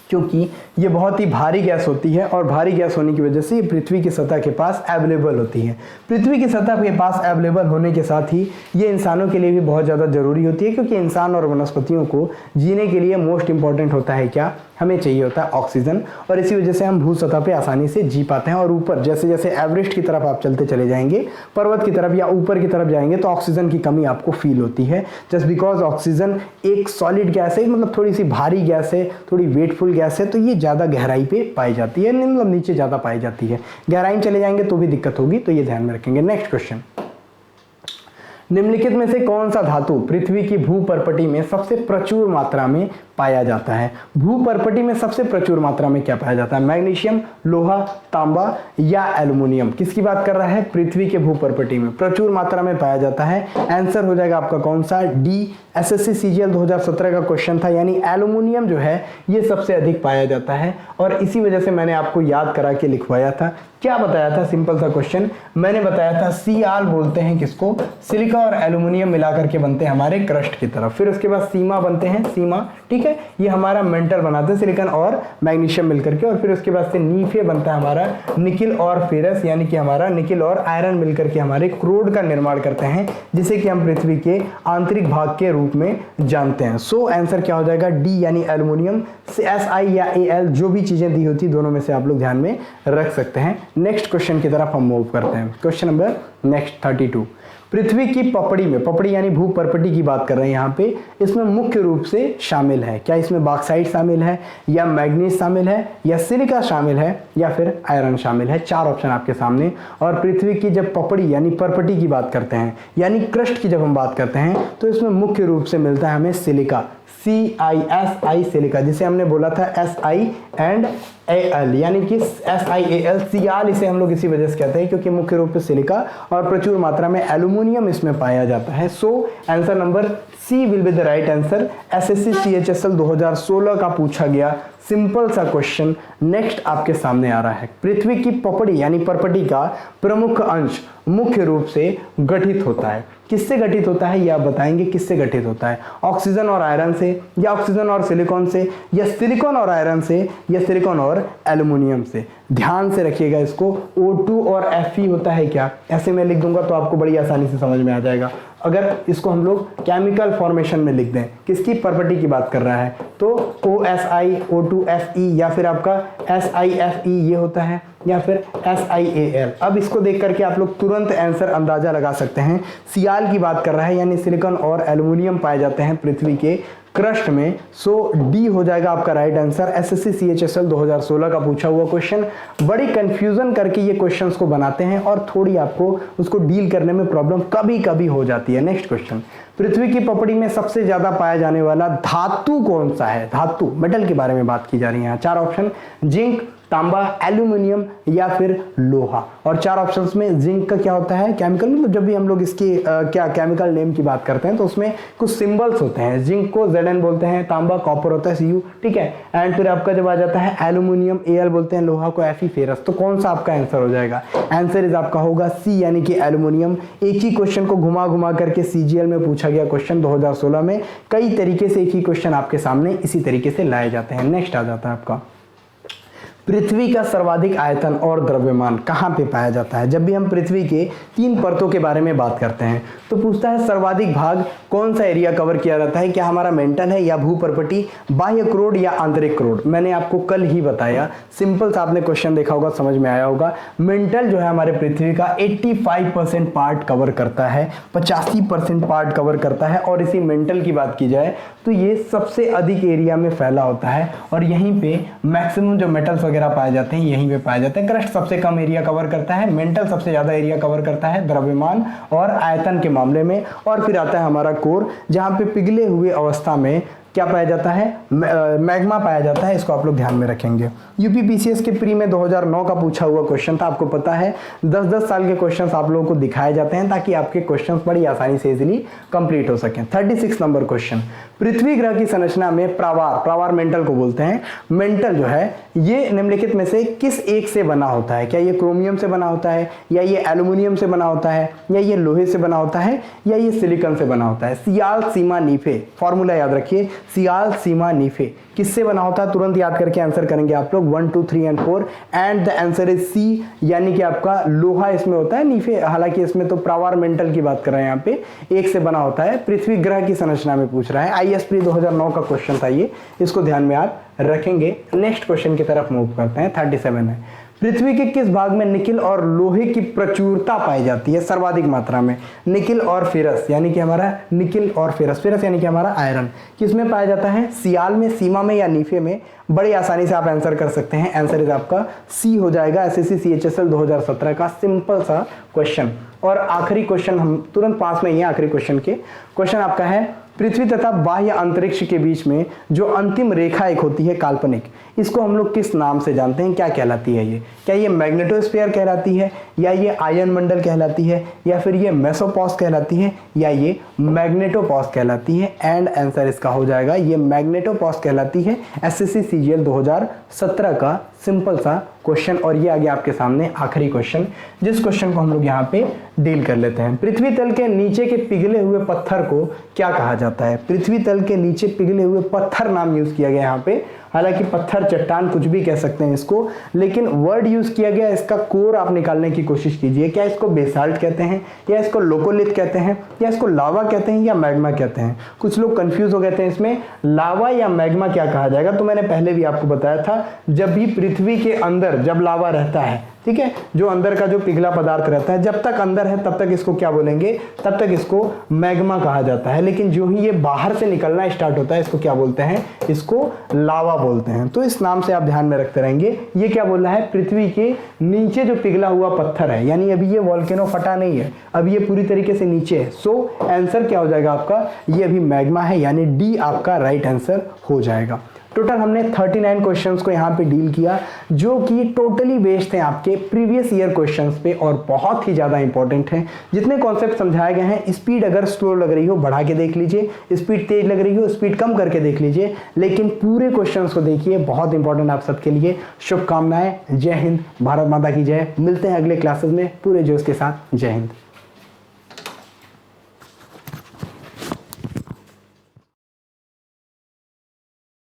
क्योंकि ये बहुत ही भारी गैस होती है, और भारी गैस होने की वजह से ये पृथ्वी की सतह के पास अवेलेबल होती है। पृथ्वी की सतह के पास अवेलेबल होने के साथ ही ये इंसानों के लिए भी बहुत ज़्यादा जरूरी होती है, क्योंकि इंसान और वनस्पतियों को जीने के लिए मोस्ट इंपॉर्टेंट होता है क्या? हमें चाहिए होता है ऑक्सीजन, और इसी वजह से हम भू सतह पे आसानी से जी पाते हैं। और ऊपर जैसे जैसे एवरेस्ट की तरफ आप चलते चले जाएंगे, पर्वत की तरफ या ऊपर की तरफ जाएंगे, तो ऑक्सीजन की कमी आपको फील होती है, जस्ट बिकॉज ऑक्सीजन एक सॉलिड गैस है, मतलब थोड़ी सी भारी गैस है, थोड़ी वेटफुल गैस है, तो ये ज़्यादा गहराई पे पाई जाती है, मतलब नीचे ज़्यादा पाई जाती है। गहराई में चले जाएंगे तो भी दिक्कत होगी, तो ये ध्यान में रखेंगे। नेक्स्ट क्वेश्चन, निम्नलिखित में से कौन सा धातु पृथ्वी की भूपर्पटी में सबसे प्रचुर मात्रा में पाया जाता है? भूपर्पटी में सबसे प्रचुर मात्रा में क्या पाया जाता है? मैग्नीशियम, लोहा, तांबा या एल्युमिनियम? किसकी बात कर रहा है? पृथ्वी के भूपर्पटी में प्रचुर मात्रा में पाया जाता है। आंसर हो जाएगा आपका कौन सा? डी। एसएससी CGL 2017 का क्वेश्चन था, यानी एल्युमिनियम जो है ये सबसे अधिक पाया जाता है, और इसी वजह से मैंने आपको याद करा के लिखवाया था। क्या बताया था? सिंपल सा क्वेश्चन मैंने बताया था, Cr बोलते हैं किसको? सिलिका और एल्युमिनियम मिलाकर के बनते हैं हमारे क्रस्ट की तरफ। फिर उसके बाद सीमा बनते हैं, सीमा, ठीक है, ये हमारा मेंटल बनाते हैं सिलिकॉन और मैग्नीशियम मिलकर के। और फिर उसके बाद से नीफे बनता है हमारा निकिल और फेरस, यानी कि हमारा निकिल और आयरन मिलकर के हमारे क्रोड का निर्माण करते हैं, जिसे कि हम पृथ्वी के आंतरिक भाग के रूप में जानते हैं। सो आंसर क्या हो जाएगा? डी, यानी एल्युमिनियम। SI या AL जो भी चीजें दी होती दोनों में से आप लोग ध्यान में रख सकते हैं। नेक्स्ट क्वेश्चन की तरफ हम मूव करते हैं। क्वेश्चन नंबर नेक्स्ट 32, पृथ्वी की पपड़ी में, पपड़ी यानी भूपर्पटी की बात कर रहे हैं यहाँ पे, इसमें मुख्य रूप से शामिल है, क्या इसमें बॉक्साइट शामिल है, या मैग्नीज शामिल है, या सिलिका शामिल है, या फिर आयरन शामिल है। 4 ऑप्शन आपके सामने। और पृथ्वी की जब पपड़ी यानी पर्पटी की बात करते हैं, यानी क्रस्ट की जब हम बात करते हैं, तो इसमें मुख्य रूप से मिलता है हमें सिलिका, CISI सिलिका, जिसे हमने बोला था SIAL, यानी कि SIAL सियाल, इसे हम लोग इसी वजह से कहते हैं क्योंकि मुख्य रूप से सिलिका और प्रचुर मात्रा में एल्यूमिनियम इसमें पाया जाता है। So answer number C will be the right answer. SSC CHSL 2016 का पूछा गया सिंपल सा क्वेश्चन नेक्स्ट आपके सामने आ रहा है। पृथ्वी की पपड़ी यानी पर्पटी का प्रमुख अंश मुख्य रूप से गठित होता है, किससे गठित होता है ये आप बताएंगे, किससे गठित होता है? ऑक्सीजन और आयरन से, या ऑक्सीजन और सिलिकॉन से, या सिलिकॉन और आयरन से, या सिलिकॉन और एल्युमिनियम से? ध्यान से रखिएगा इसको, O2 और Fe होता है क्या? ऐसे मैं लिख दूंगा तो आपको बड़ी आसानी से समझ में आ जाएगा। अगर इसको हम लोग केमिकल फॉर्मेशन में लिख दें, किसकी पर्पटी की बात कर रहा है, तो OSI, O2Fe, या फिर आपका SiFe ये होता है, या फिर SiAl। अब इसको देख करके आप लोग तुरंत आंसर अंदाजा लगा सकते हैं। सियाल की बात कर रहा है, यानी सिलिकॉन और एल्युमिनियम पाए जाते हैं पृथ्वी के क्रस्ट में। सो डी हो जाएगा आपका राइट आंसर। SSC CHSL 2016 का पूछा हुआ क्वेश्चन। बड़ी कंफ्यूजन करके ये क्वेश्चंस को बनाते हैं और थोड़ी आपको उसको डील करने में प्रॉब्लम कभी कभी हो जाती है। नेक्स्ट क्वेश्चन, पृथ्वी की पपड़ी में सबसे ज्यादा पाया जाने वाला धातु कौन सा है? धातु, मेटल के बारे में बात की जा रही है यहाँ। 4 ऑप्शन, जिंक, तांबा, एल्यूमिनियम, या फिर लोहा। और 4 ऑप्शंस में जिंक का क्या होता है? केमिकल, मतलब जब भी हम लोग इसकी क्या केमिकल नेम की बात करते हैं तो उसमें कुछ सिंबल्स होते हैं। जिंक को Zn बोलते हैं, तांबा कॉपर होता है Cu, ठीक है। एंड फिर आपका जब आ जाता है एल्यूमिनियम Al बोलते हैं, लोहा को Fe फेरस। तो कौन सा आपका आंसर हो जाएगा? आंसर इज आपका होगा सी, यानी कि एल्यूमिनियम। एक ही क्वेश्चन को घुमा घुमा करके CGL में पूछा गया क्वेश्चन 2016 में। कई तरीके से एक ही क्वेश्चन आपके सामने इसी तरीके से लाए जाते हैं। नेक्स्ट आ जाता है आपका, पृथ्वी का सर्वाधिक आयतन और द्रव्यमान कहाँ पे पाया जाता है? जब भी हम पृथ्वी के 3 परतों के बारे में बात करते हैं तो पूछता है सर्वाधिक भाग कौन सा एरिया कवर किया जाता है? क्या हमारा मेंटल है, या भूपर्पटी, बाह्य क्रोड, या आंतरिक क्रोड? मैंने आपको कल ही बताया, सिंपल सा आपने क्वेश्चन देखा होगा, समझ में आया होगा। मेंटल जो है हमारे पृथ्वी का 85% पार्ट कवर करता है, 85% पार्ट कवर करता है। और इसी मेंटल की बात की जाए तो ये सबसे अधिक एरिया में फैला होता है और यहीं पे मैक्सिमम जो मेटल्स वगैरह पाए जाते हैं यहीं पे पाए जाते हैं। क्रस्ट सबसे कम एरिया कवर करता है, मेंटल सबसे ज्यादा एरिया कवर करता है द्रव्यमान और आयतन के मामले में। और फिर आता है हमारा कोर, जहां पे पिघले हुए अवस्था में क्या पाया जाता है? मैग्मा पाया जाता है। इसको आप लोग ध्यान में रखेंगे। यूपीपीसीएस के प्री में 2009 का पूछा हुआ क्वेश्चन था, आपको पता है 10-10 साल के क्वेश्चंस आप लोगों को दिखाए जाते हैं ताकि आपके क्वेश्चंस बड़ी आसानी से इजीली कंप्लीट हो सकें। 36 नंबर क्वेश्चन, पृथ्वी ग्रह की संरचना में प्रावार मेंटल को बोलते हैं, मेंटल जो है ये निम्नलिखित में से किस एक से बना होता है? क्या ये क्रोमियम से बना होता है, या ये एल्यूमिनियम से बना होता है, या ये लोहे से बना होता है, या ये सिलिकॉन से बना होता है? सियाल, सीमा, नीफे, फॉर्मूला याद रखिए, सियाल, सीमा, नीफे किससे बना होता है? तुरंत याद करके आंसर करेंगे आप लोग 1, 2, 3 and 4 and the answer is C, यानी कि आपका लोहा इसमें होता है। नीफे, हालांकि इसमें तो प्रावार मेंटल की बात कर रहे हैं, यहाँ पे एक से बना होता है। पृथ्वी ग्रह की संरचना में पूछ रहा है, IS प्री 2009 का क्वेश्चन था ये, इसको ध्यान में आप रखेंगे। नेक्स्ट क्वेश्चन की तरफ मूव करते हैं। 37 है, पृथ्वी के किस भाग में निकिल और लोहे की प्रचुरता पाई जाती है सर्वाधिक मात्रा में? निकिल और फेरस, यानी कि हमारा निकिल और फेरस, फेरस यानी कि हमारा आयरन, किस में पाया जाता है? सियाल में, सीमा में, या नीफे में? बड़ी आसानी से आप आंसर कर सकते हैं। आंसर इज आपका सी हो जाएगा। SSC CHSL 2017 का सिंपल सा क्वेश्चन। और आखिरी क्वेश्चन हम तुरंत पास में ही है आखिरी क्वेश्चन के। क्वेश्चन आपका है, पृथ्वी तथा बाह्य अंतरिक्ष के बीच में जो अंतिम रेखा एक होती है काल्पनिक, इसको हम लोग किस नाम से जानते हैं? क्या कहलाती है ये? क्या ये मैग्नेटोस्फीयर कहलाती है, या ये आयन मंडल कहलाती है, या फिर ये मेसोपॉज कहलाती है, या ये मैग्नेटोपॉज कहलाती है? एंड आंसर इसका हो जाएगा ये मैग्नेटोपॉज कहलाती है। SSC CGL 2017 का सिंपल सा क्वेश्चन। और ये आ गया आपके सामने आखिरी क्वेश्चन, जिस क्वेश्चन को हम लोग यहाँ पे डील कर लेते हैं। पृथ्वी तल के नीचे के पिघले हुए पत्थर को क्या कहा जाता है? पृथ्वी तल के नीचे पिघले हुए पत्थर नाम यूज किया गया यहाँ पे, हालांकि पत्थर, चट्टान कुछ भी कह सकते हैं इसको, लेकिन वर्ड यूज किया गया इसका कोर आप निकालने की कोशिश कीजिए। क्या इसको बेसाल्ट कहते हैं, या इसको लोकोलिथ कहते हैं, या इसको लावा कहते हैं, या मैग्मा कहते हैं? कुछ लोग कंफ्यूज हो गए थे इसमें, लावा या मैग्मा क्या कहा जाएगा। तो मैंने पहले भी आपको बताया था, जब भी पृथ्वी के अंदर जब लावा रहता है, ठीक है, जो अंदर का जो पिघला पदार्थ रहता है, जब तक अंदर है तब तक इसको क्या बोलेंगे, तब तक इसको मैग्मा कहा जाता है। लेकिन जो ही ये बाहर से निकलना स्टार्ट होता है इसको क्या बोलते हैं, इसको लावा बोलते हैं। तो इस नाम से आप ध्यान में रखते रहेंगे। ये क्या बोल रहा है, पृथ्वी के नीचे जो पिघला हुआ पत्थर है, यानी अभी ये वोल्केनो फटा नहीं है, अब ये पूरी तरीके से नीचे है। सो आंसर क्या हो जाएगा आपका, ये अभी मैग्मा है, यानी डी आपका राइट आंसर हो जाएगा। टोटल हमने 39 क्वेश्चंस को यहाँ पे डील किया, जो कि टोटली बेस्ड थे आपके प्रीवियस ईयर क्वेश्चंस पे और बहुत ही ज़्यादा इंपॉर्टेंट हैं। जितने कॉन्सेप्ट समझाए गए हैं, स्पीड अगर स्लो लग रही हो बढ़ा के देख लीजिए, स्पीड तेज लग रही हो स्पीड कम करके देख लीजिए, लेकिन पूरे क्वेश्चंस को देखिए, बहुत इंपॉर्टेंट आप सबके लिए। शुभकामनाएं, जय हिंद, भारत माता की जय। मिलते हैं अगले क्लासेस में पूरे जोश के साथ। जय हिंद।